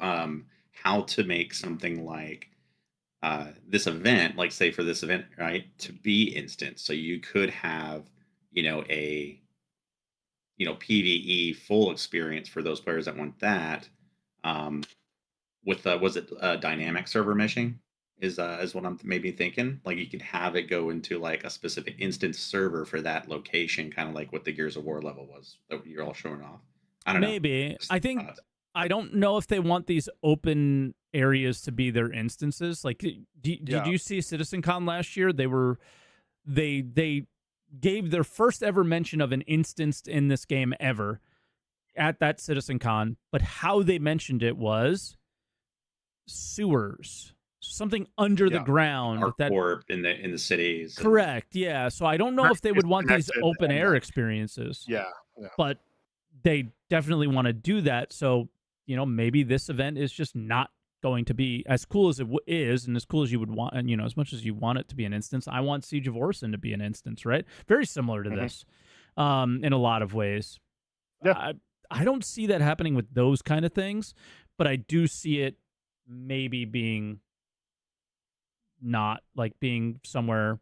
how to make something like this event, like say for this event, right, to be instant. So you could have a PvE full experience for those players that want that. With was it dynamic server meshing is what I'm maybe thinking. Like you could have it go into like a specific instance server for that location, kind of like what the Gears of War level was that you're all showing off. I don't know. Maybe. I don't know if they want these open areas to be their instances. Like, did you see CitizenCon last year? They gave their first ever mention of an instance in this game ever. at that CitizenCon, but how they mentioned it was sewers, something under the ground. Arcorp in the cities. Correct. Yeah. So I don't know if they would want these open air experiences. Yeah. But they definitely want to do that. So, maybe this event is just not going to be as cool as it is, and as cool as you would want, and as much as you want it to be an instance. I want Siege of Orison to be an instance, right? Very similar to this, in a lot of ways. Yeah. I don't see that happening with those kind of things, but I do see it maybe being not like being somewhere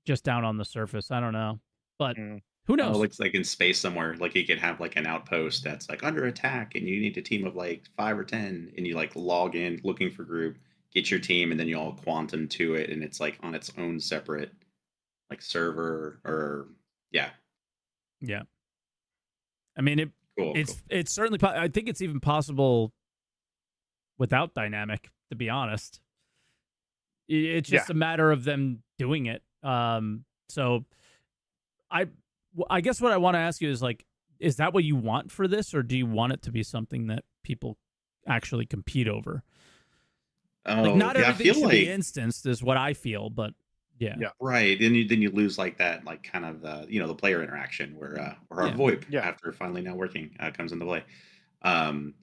just down on the surface. I don't know, but who knows? It looks like in space somewhere, like you could have like an outpost that's like under attack, and you need a team of like 5 or 10, and you like log in looking for group, get your team, and then you all quantum to it, and it's like on its own separate like server or yeah. I mean, it's certainly. I think it's even possible without dynamic. To be honest, it's just a matter of them doing it. So I guess what I want to ask you is like, is that what you want for this, or do you want it to be something that people actually compete over? Like not everything should be instanced, is what I feel, but yeah, right. Then you lose like that, like kind of the player interaction where our VoIP after finally now working comes into play. I'm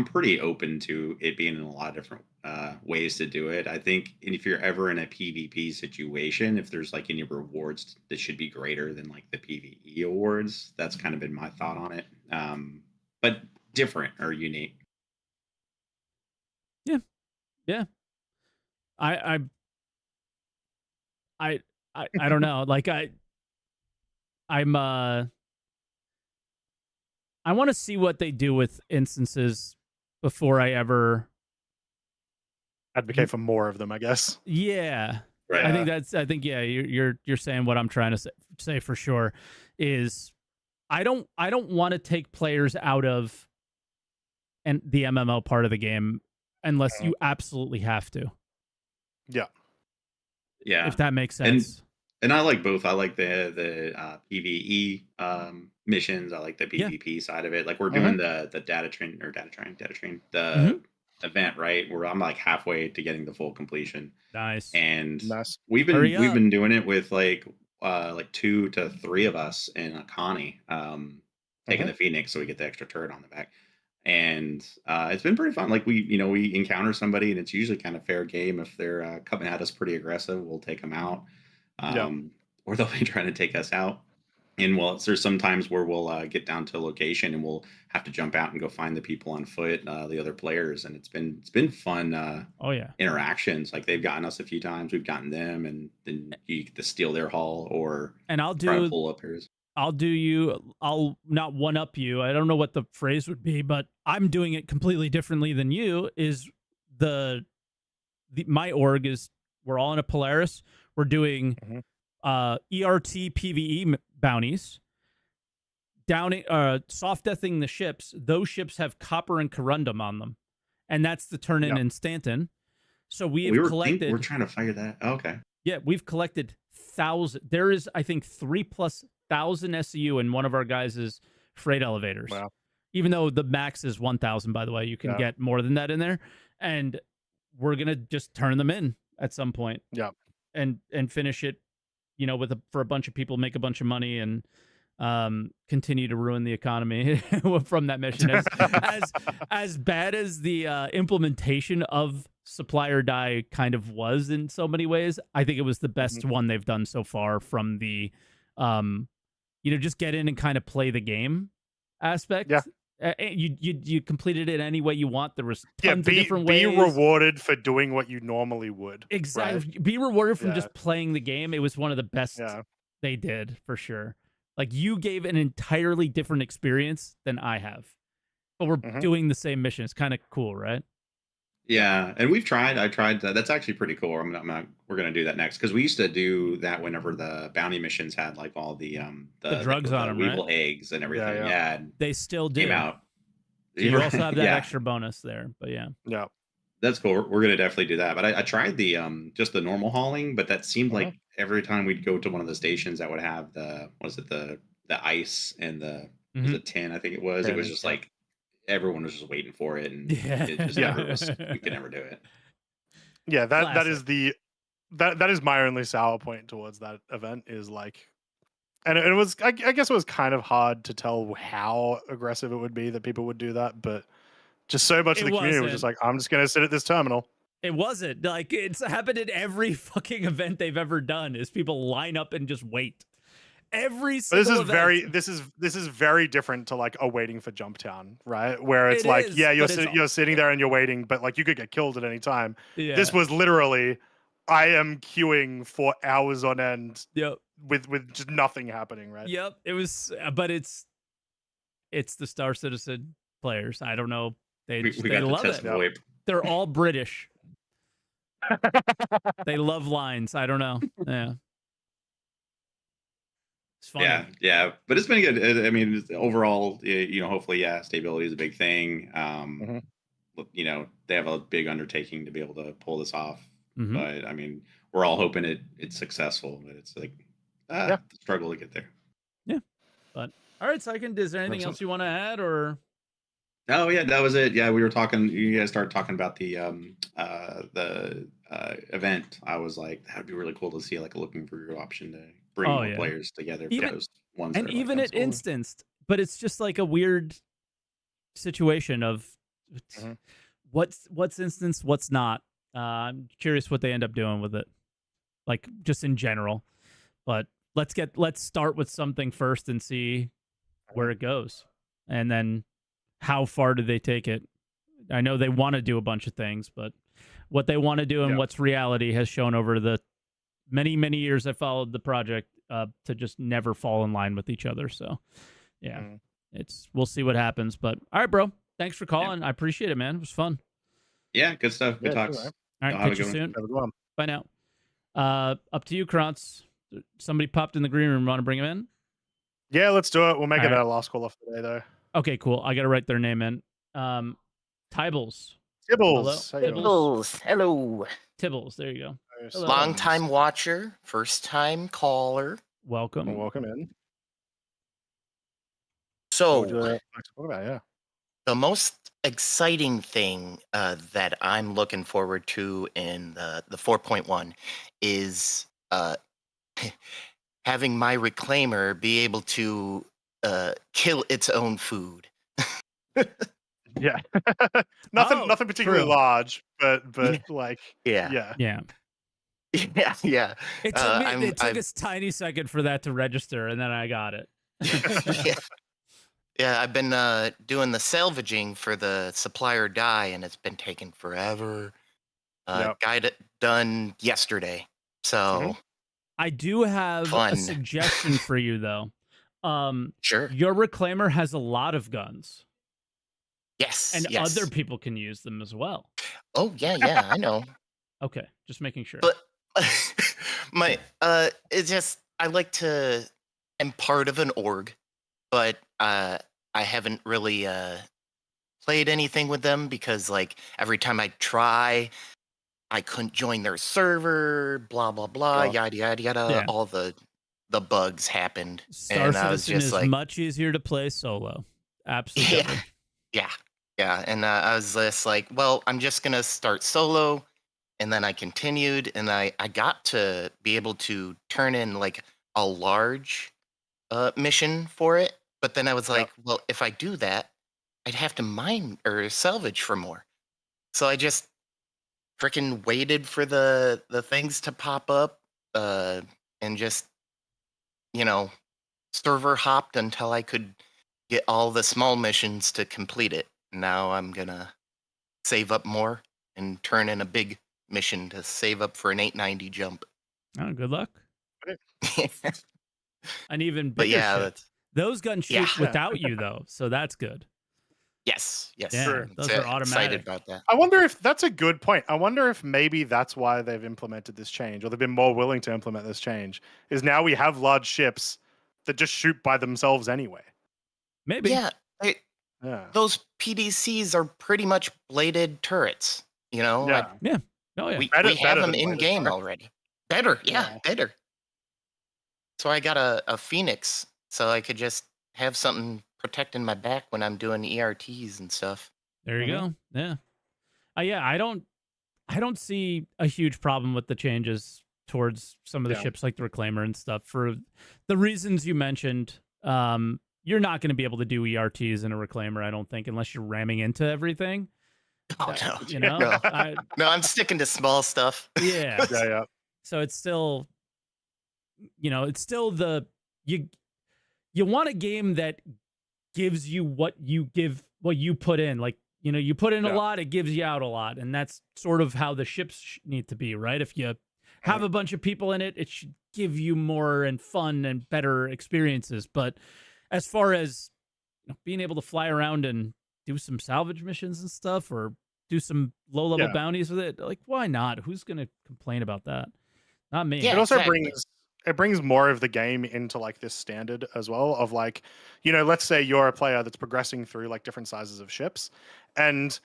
pretty open to it being in a lot of different ways to do it. I think if you're ever in a PvP situation, if there's like any rewards that should be greater than like the PvE awards, that's kind of been my thought on it. But different or unique. Yeah. I don't know. Like I want to see what they do with instances before I ever advocate for more of them, I guess. Yeah. Right. I think you're saying what I'm trying to say for sure is I don't want to take players out of the MMO part of the game unless you absolutely have to. Yeah. If that makes sense. And I like both. I like the PvE missions. I like the PvP side of it. Like we're doing the data train, the event, right? Where I'm like halfway to getting the full completion. Nice. And we've been doing it with like 2 to 3 of us in a Connie, taking the Phoenix so we get the extra turret on the back. And it's been pretty fun. Like we encounter somebody, and it's usually kind of fair game. If they're coming at us pretty aggressive, we'll take them out. Or they'll be trying to take us out. And there's some times where we'll get down to a location and we'll have to jump out and go find the people on foot, the other players, and it's been fun. Interactions. Like they've gotten us a few times, we've gotten them, and then you get to steal their haul or I'll pull up hers. I'll not one up you. I don't know what the phrase would be, but I'm doing it completely differently than you. Is my org is we're all in a Polaris. We're doing ERT PvE bounties, downing, soft deathing the ships. Those ships have copper and corundum on them, and that's the turn in Stanton. So we're trying to figure that. Okay. Yeah, we've collected thousands. There is, I think, 3,000+ SEU in one of our guys' freight elevators. Wow. Even though the max is 1,000, by the way, you can get more than that in there, and we're gonna just turn them in at some point. Yeah. And finish it, for a bunch of people, make a bunch of money, and continue to ruin the economy from that mission. As bad as the implementation of Supply or Die kind of was in so many ways, I think it was the best one they've done so far from the, just get in and kind of play the game aspect. Yeah. You completed it any way you want. There was tons of different ways. Be rewarded for doing what you normally would. Exactly. Right? Be rewarded from just playing the game. It was one of the best they did, for sure. Like, you gave an entirely different experience than I have. But we're doing the same mission. It's kind of cool, right? Yeah, and I tried that. That's actually pretty cool. We're gonna do that next, because we used to do that whenever the bounty missions had like all the drugs on them, weevil eggs and everything. Yeah, they still do. Came out. So you also have that extra bonus there, but yeah, that's cool. We're gonna definitely do that. But I tried the just the normal hauling, but that seemed like every time we'd go to one of the stations that would have the ice and the was it 10? I think it was. 10, It was just like everyone was just waiting for it, and it just Yeah. never was. You could never do it. Yeah, that Classic. is that is my only sour point towards that event is like, and it was I guess it was kind of hard to tell how aggressive it would be that people would do that, but just so much of It the community was just like, I'm just gonna sit at this terminal. It wasn't like it's happened at every fucking event they've ever done. Is people line up and just wait. Every But single this is very different to like a waiting for Jump Town, right? Where it's It like, is, yeah, but you're sitting there and you're waiting, but like you could get killed at any time. Yeah. This was literally, I am queuing for hours on end Yep. with just nothing happening, right? Yep. It was, but it's the Star Citizen players. I don't know. They We got to love test it. VoIP. They're all British. They love lines. I don't know. Yeah. It's funny. Yeah, but it's been good. I mean, overall, hopefully, stability is a big thing. They have a big undertaking to be able to pull this off. Mhm. But I mean, we're all hoping it's successful. But it's like the struggle to get there. Yeah. But all right, Syken, is there anything else you want to add, or? Oh yeah, that was it. Yeah, we were talking. You guys started talking about the event. I was like, that would be really cool to see like a looking for your option to bring more players together. Even, for those ones and that are even like at instanced, but it's just like a weird situation of what's instanced, what's not. I'm curious what they end up doing with it, like just in general. But let's start with something first and see where it goes, and then how far do they take it? I know they want to do a bunch of things, but what they want to do and what's reality has shown over the many, many years I followed the project to just never fall in line with each other. So, yeah, we'll see what happens. But all right, bro, thanks for calling. I appreciate it, man. It was fun. Yeah, good stuff. Good talks. Too, all right, catch you soon. Bye now. Up to you, Croncy. Somebody popped in the green room. Want to bring him in? Yeah, let's do it. We'll make it our last call off the day, though. Okay, cool. I got to write their name in. Tibbles. Tibbles. Hello. Tibbles. There you go. Hello. Long time watcher, first time caller. Welcome. Welcome in. So, the most exciting thing that I'm looking forward to in the 4.1 is having my reclaimer be able to kill its own food. Yeah. nothing particularly large, but like yeah. It took us a tiny second for that to register, and then I got it. Yeah, I've been doing the salvaging for the supply or die, and it's been taking forever. Got it done yesterday. So I do have a suggestion for you, though. Sure. Your reclaimer has a lot of guns. Yes. And other people can use them as well. Oh, yeah, I know. Okay, just making sure. But it's just, I like to, I'm part of an org, but I haven't really played anything with them because, like, every time I try, I couldn't join their server, blah, blah, blah, yada, yada, yada. Yeah. All the bugs happened. Star Citizen is like, much easier to play solo. Absolutely. Yeah. And I was just like, well, I'm just going to start solo. And then I continued, and I got to be able to turn in like a large mission for it. But then I was like, well, if I do that, I'd have to mine or salvage for more. So I just freaking waited for the things to pop up and just, server hopped until I could get all the small missions to complete it. Now I'm going to save up more and turn in a big mission to save up for an 890 jump. Oh, good luck. An even bigger ship. Those guns shoot without you, though, so that's good. Yes. Yeah, sure. Those are automatic. Excited about that. I wonder if that's a good point. I wonder if maybe that's why they've implemented this change, or they've been more willing to implement this change, is now we have large ships that just shoot by themselves anyway. Maybe. Yeah. Those PDCs are pretty much bladed turrets, Yeah. Oh, yeah. We have them in game already. Better. So I got a Phoenix, so I could just have something protecting my back when I'm doing ERTs and stuff. There you go. Yeah. Yeah, I don't see a huge problem with the changes towards some of the ships like the Reclaimer and stuff for the reasons you mentioned. You're not going to be able to do ERTs in a Reclaimer, I don't think, unless you're ramming into everything. Oh no, You know, no, I'm sticking to small stuff. Yeah. Yeah. So it's still, it's still you want a game that gives you what you put in. Like, you put in a lot, it gives you out a lot. And that's sort of how the ships need to be, right? If you have a bunch of people in it, it should give you more and fun and better experiences. But as far as being able to fly around and do some salvage missions and stuff, or do some low-level bounties with it, like, why not? Who's going to complain about that? Not me. Yeah, it also exactly. brings more of the game into like this standard as well of like, let's say you're a player that's progressing through like different sizes of ships, and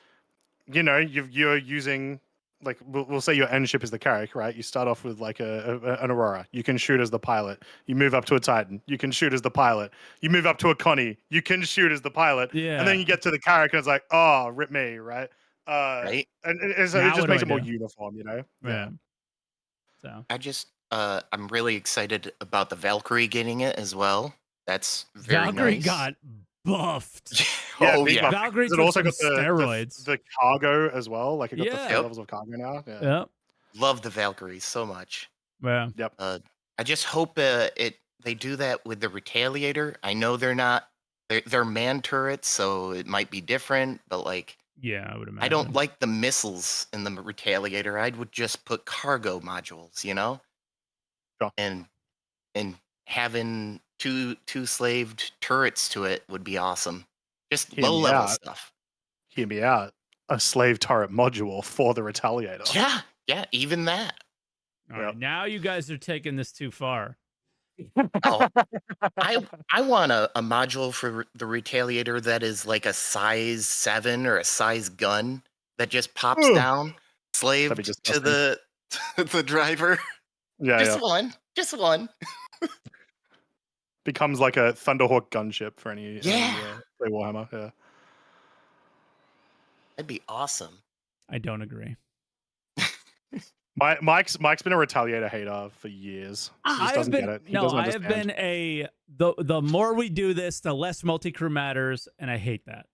you're using, like, we'll say your end ship is the Carrack, right? You start off with like an Aurora. You can shoot as the pilot. You move up to a Titan. You can shoot as the pilot. You move up to a Connie. You can shoot as the pilot. Yeah. And then you get to the Carrack and it's like, oh, rip me, right? Right. And it just makes it more uniform, Yeah. So I'm really excited about the Valkyrie getting it as well. That's very Valkyrie nice. got buffed. Oh big yeah. buff. Valkyrie It took also some got steroids. the cargo as well. Like it got the Yeah. 3 levels of cargo now. Yeah. Yeah. Love the Valkyrie so much. Yeah. Yep. I just hope they do that with the Retaliator. I know they're man turrets, so it might be different, but like, Yeah, I would imagine. I don't like the missiles in the Retaliator. I would just put cargo modules, Sure. and having two slaved turrets to it would be awesome. Just Hear me low level out. stuff. Hear me out. A slave turret module for the Retaliator. Yeah, even that. All right, now you guys are taking this too far. Oh, I want a module for the Retaliator that is like a size 7 or a size gun that just pops down, slaved to the driver. Yeah, Just one. Becomes like a Thunderhawk gunship for any play Warhammer. Yeah. That'd be awesome. I don't agree. Mike's been a Retaliator hater for years. He just doesn't get it. He doesn't I have understand. been the more we do this, the less multi-crew matters, and I hate that.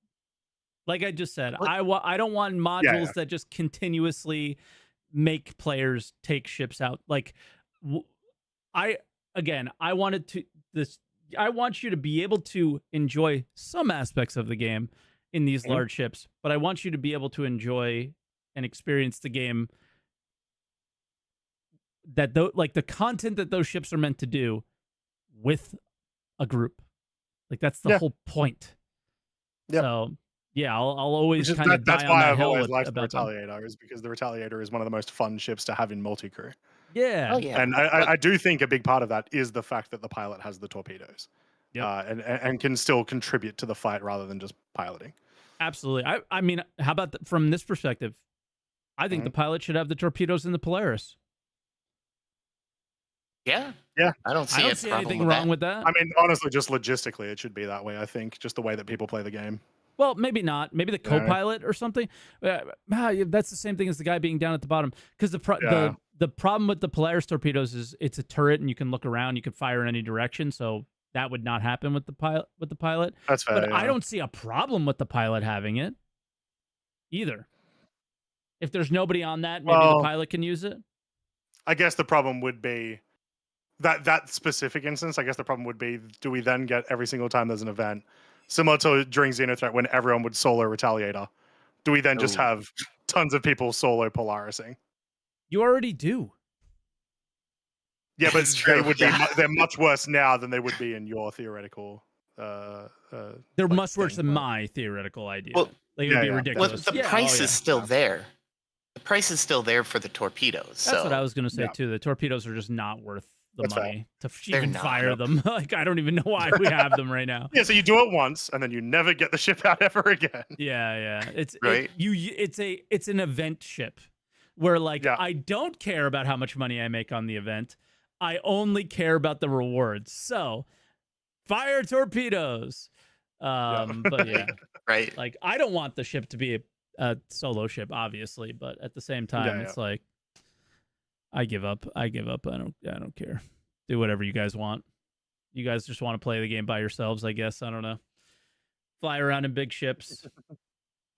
Like I just said, I don't want modules that just continuously make players take ships out. Like, I want you to be able to enjoy some aspects of the game in these large ships, but I want you to be able to enjoy and experience the game that the content that those ships are meant to do with a group. Like that's the whole point. Yep. So yeah, I'll always kind of that's die why on that I've hill always liked the about them. Retaliator, is because the Retaliator is one of the most fun ships to have in multi-crew. Yeah. Oh yeah. And I do think a big part of that is the fact that the pilot has the torpedoes. Yep. And can still contribute to the fight rather than just piloting. Absolutely. I mean, how about from this perspective? I think the pilot should have the torpedoes in the Polaris. Yeah. I don't see, anything wrong with that. I mean, honestly, just logistically, it should be that way. I think just the way that people play the game. Well, maybe not. Maybe the co-pilot or something. That's the same thing as the guy being down at the bottom. Because the problem with the Polaris torpedoes is it's a turret and you can look around, you can fire in any direction. So that would not happen with the pilot. That's fair. But I don't see a problem with the pilot having it either. If there's nobody on that, maybe the pilot can use it. I guess the problem would be that specific instance. I guess the problem would be, do we then get every single time there's an event, similar to during Xenothreat when everyone would solo Retaliator? Do we then just have tons of people solo Polarising? You already do. Yeah, but they're much worse now than they would be in your theoretical. They're much worse than my theoretical idea. Well, it would be ridiculous. Well, the price is still there. The price is still there for the torpedoes. That's what I was going to say too. The torpedoes are just not worth the money to even not. fire them. Like I don't even know why we have them right now. Yeah, so you do it once and then you never get the ship out ever again. Yeah. It's right. It's an event ship where I don't care about how much money I make on the event. I only care about the rewards. So, fire torpedoes. But yeah, right. like I don't want the ship to be a solo ship, obviously, but at the same time, it's like I give up. I don't care. Do whatever you guys want. You guys just want to play the game by yourselves, I guess. I don't know. Fly around in big ships.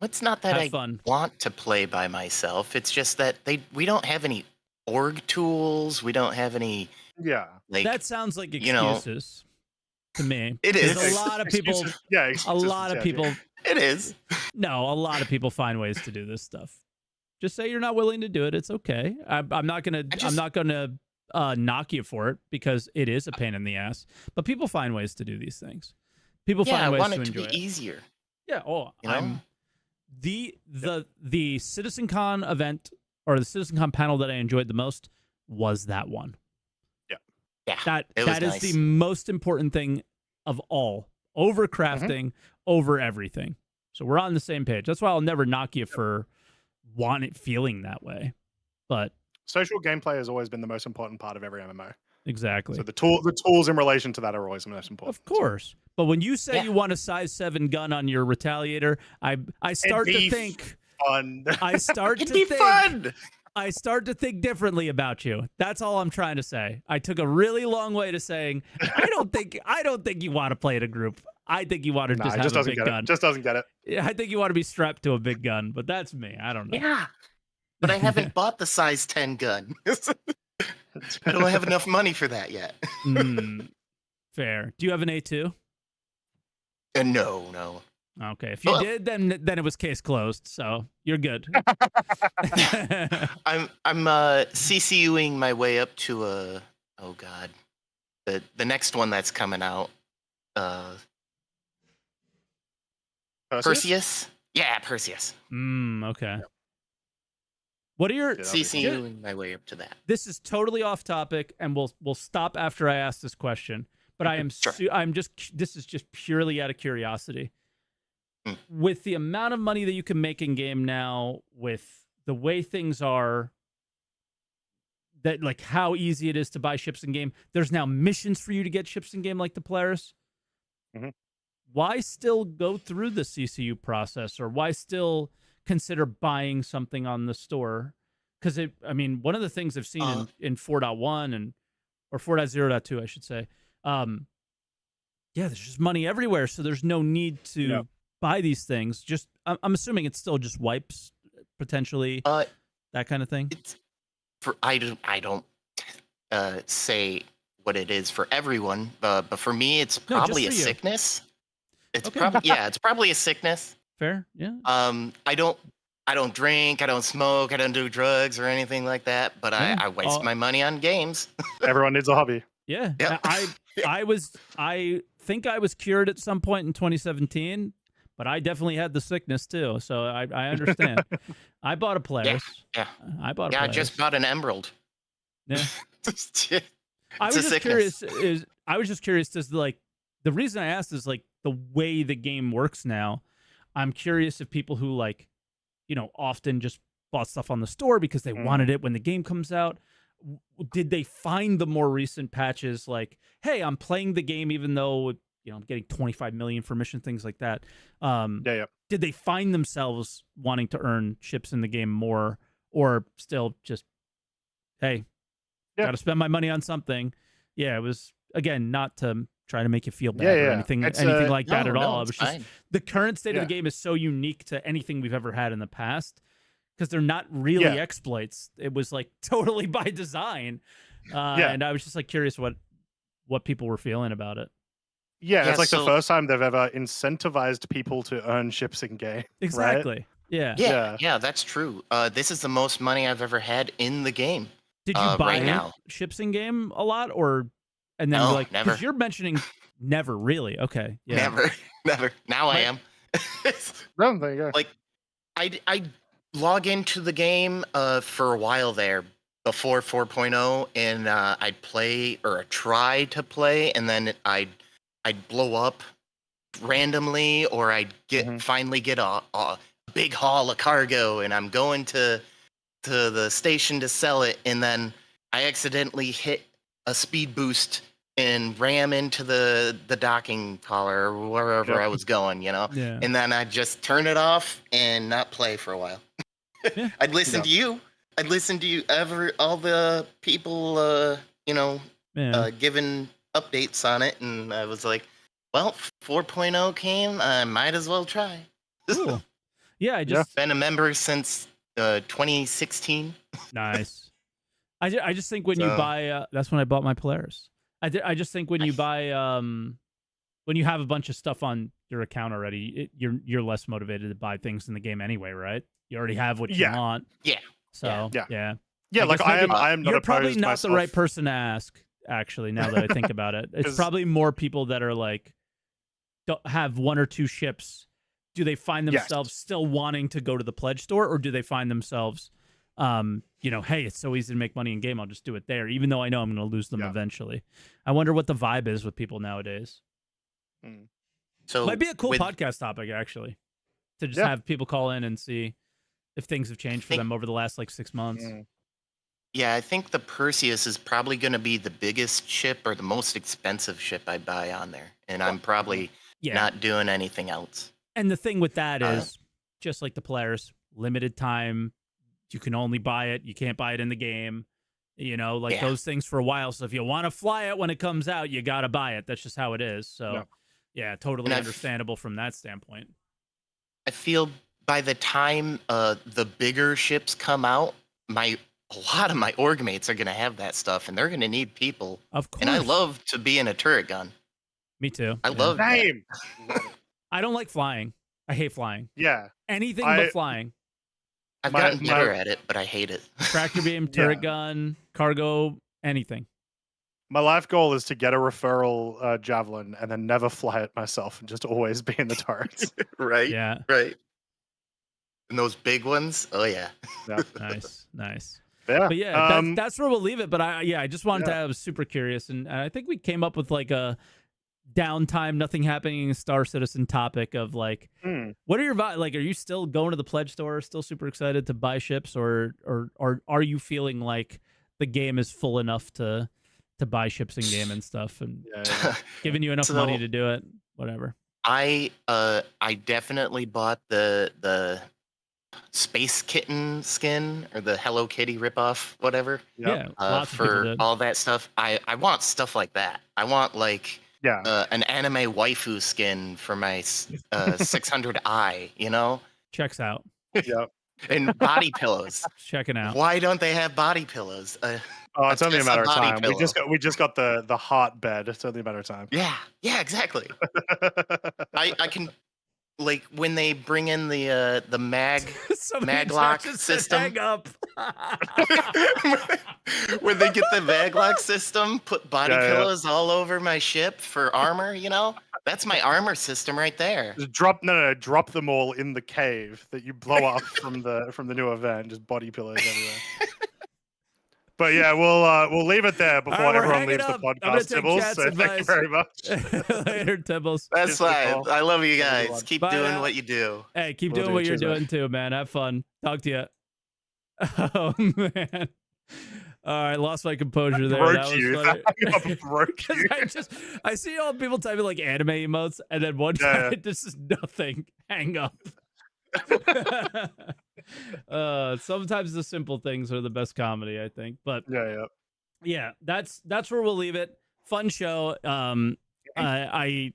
It's not that Have fun. want to play by myself. It's just that we don't have any org tools. We don't have any. Yeah. Like, that sounds like excuses to me. It is. A lot of people. Yeah. A lot of people. It is. No, a lot of people find ways to do this stuff. Just say you're not willing to do it. It's okay. I'm not gonna. I'm not gonna knock you for it because it is a pain in the ass. But people find ways to do these things. People find ways to enjoy it. Easier. Yeah. Oh, you know? The CitizenCon event or the CitizenCon panel that I enjoyed the most was that one. Yeah. That is nice. the most important thing of all. Over crafting, over everything. So we're on the same page. That's why I'll never knock you for feeling that way. But social gameplay has always been the most important part of every MMO. Exactly. So the tools in relation to that are always the most important. Of course. But when you say you want a size 7 gun on your Retaliator, I start to think fun. I start It'd to be think fun. I start to think differently about you. That's all I'm trying to say. I took a really long way to saying I don't think you want to play in a group. I think you want to just have a big gun. Just doesn't get it. Yeah, I think you want to be strapped to a big gun, but that's me. I don't know. Yeah. But I haven't bought the size 10 gun. I don't have enough money for that yet. Fair. Do you have an A2? No. Okay. If you did, then it was case closed. So you're good. I'm CCUing my way up to the next one that's coming out. Perseus? Yeah, Perseus. Okay. What are your CCUing my way up to that? This is totally off topic, and we'll stop after I ask this question. But I am this is just purely out of curiosity. With the amount of money that you can make in game now, with the way things are, that like how easy it is to buy ships in game. There's now missions for you to get ships in game, like the Polaris. Why still go through the CCU process, or why still consider buying something on the store? Because one of the things I've seen in 4.1 or 4.0.2, I should say, there's just money everywhere, so there's no need to buy these things. Just I'm assuming it's still just wipes potentially, that kind of thing. I don't say what it is for everyone, but for me, it's probably a sickness. It's probably a sickness. Fair, yeah. I don't drink, I don't smoke, I don't do drugs or anything like that, but I waste my money on games. Everyone needs a hobby. Yeah. Yep. I think I was cured at some point in 2017, but I definitely had the sickness too. So I understand. I bought a Polaris. Yeah. I bought a Polaris. I just bought an Emerald. Yeah. I was just curious as like the reason I asked is like the way the game works now. I'm curious if people who often just bought stuff on the store because they wanted it when the game comes out, did they find the more recent patches like, hey, I'm playing the game even though I'm getting 25 million for mission, things like that. Did they find themselves wanting to earn ships in the game more, or still just, hey, got to spend my money on something? Yeah, it was, again, not to try to make you feel bad or anything like that at all. It was just the current state of the game is so unique to anything we've ever had in the past because they're not really exploits. It was like totally by design. And I was just like curious what people were feeling about it. Yeah, it's like the first time they've ever incentivized people to earn ships in game. Exactly. Right? Yeah, that's true. This is the most money I've ever had in the game. Did you buy ships in game a lot, or and then no, never? Because you're mentioning never really. Okay, yeah, never. Now I am. Well, there you go. Like, I log into the game for a while there before 4.0, and I'd play or try to play, and then I'd blow up randomly, or I'd finally get a big haul of cargo, and I'm going to the station to sell it, and then I accidentally hit a speed boost and ram into the docking collar or wherever I was going, you know? Yeah. And then I'd just turn it off and not play for a while. Yeah. I'd listen to you. I'd listen to you all the people, you know, giving updates on it. And I was like, well, 4.0 came. I might as well try. Cool. Yeah, I just been a member since 2016. Nice. I just think when you buy, that's when I bought my Polaris. I just think when you buy, when you have a bunch of stuff on your account already, you're less motivated to buy things in the game anyway, right? You already have what you want. Yeah. So yeah. Like I am not. You're probably not myself. the right person to ask. Actually, now that I think about it, it's probably more people that are like, don't have one or two ships. Do they find themselves still wanting to go to the pledge store, or do they find themselves, you know, hey, it's so easy to make money in game, I'll just do it there, even though I know I'm going to lose them eventually. I wonder what the vibe is with people nowadays. So might be a cool podcast topic, actually, to just have people call in and see if things have changed for them over the last like 6 months. Yeah, I think the Perseus is probably going to be the biggest ship or the most expensive ship I buy on there, and I'm probably not doing anything else. And the thing with that is, just like the Polaris, limited time. You can only buy it. You can't buy it in the game. You know, like those things for a while. So if you want to fly it when it comes out, you got to buy it. That's just how it is. So, yeah, totally understandable from that standpoint. I feel by the time the bigger ships come out, a lot of my org mates are going to have that stuff, and they're going to need people. Of course. And I love to be in a turret gun. Me too. I love that. I don't like flying. I hate flying. Yeah. Anything but flying. I've gotten better at it, but I hate it. Tractor beam, turret gun, cargo, anything. My life goal is to get a referral javelin and then never fly it myself and just always be in the turrets. Right? Yeah. Right. And those big ones? Oh, yeah. Nice. Yeah. But yeah, that's where we'll leave it. But I just wanted to, I was super curious. And I think we came up with like a downtime, nothing happening in Star Citizen topic of like, what are your like? Are you still going to the pledge store? Still super excited to buy ships, or are you feeling like the game is full enough to buy ships in game and stuff, and giving you enough money to do it? Whatever. I definitely bought the Space Kitten skin or the Hello Kitty ripoff, whatever. For all that stuff. I want stuff like that. I want like an anime waifu skin for my 600i, you know? Checks out. And body pillows. Checking out. Why don't they have body pillows? It's only a matter of time. We just got the hot bed. It's only a matter of time. Yeah, exactly. I can, like, when they bring in the maglock system. Hang up. When they get the maglock system, put body pillows all over my ship for armor, you know? That's my armor system right there. Just drop them all in the cave that you blow up from the new event. Just body pillows everywhere. But yeah, we'll leave it there before everyone leaves the podcast, Tibbles. So thank you very much. Later, Tibbles. That's fine. I love you guys. Keep doing what you do. Hey, keep doing what you're doing too, man. Have fun. Talk to you. Oh man. All right, lost my composure there. That was funny. I see all people typing like anime emotes, and then one time it just is nothing. Hang up. Sometimes the simple things are the best comedy, I think. But yeah, that's where we'll leave it. Fun show. I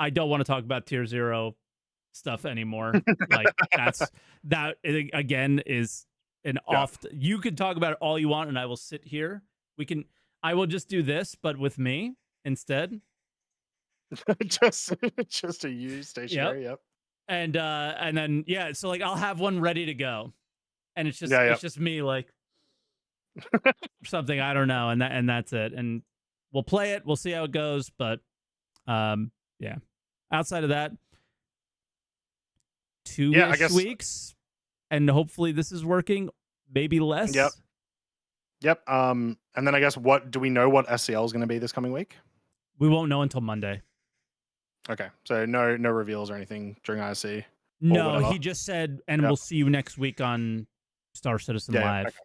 don't want to talk about Tier 0 stuff anymore. Like that again is an you can talk about it all you want, and I will sit here. I will just do this, but with me instead. just a you stationary. Yep. And then so like I'll have one ready to go, and it's just me like something I don't know, and that's it. And we'll play it. We'll see how it goes. But outside of that, 2 weeks, and hopefully this is working. Maybe less. Yep. And then I guess do we know what SCL is going to be this coming week? We won't know until Monday. Okay, so no reveals or anything during ISC? No, he just said, and we'll see you next week on Star Citizen Live. Okay.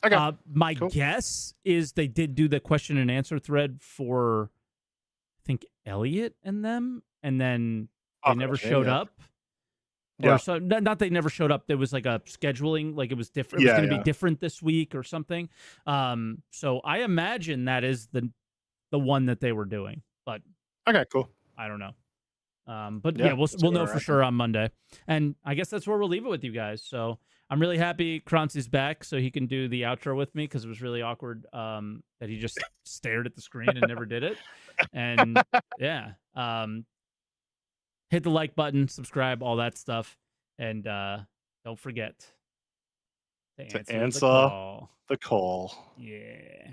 Okay. My Cool. guess is they did do the question and answer thread for, I think, Elliot and them, and then they never showed up. Or so, not they never showed up. There was like a scheduling, like it was different. It was going to be different this week or something. So I imagine that is the one that they were doing. But okay, cool. I don't know. But yeah, we'll know for sure on Monday. And I guess that's where we'll leave it with you guys. So I'm really happy Croncy's back so he can do the outro with me, because it was really awkward that he just stared at the screen and never did it. And yeah, hit the like button, subscribe, all that stuff. And don't forget to answer the call. The call. Yeah.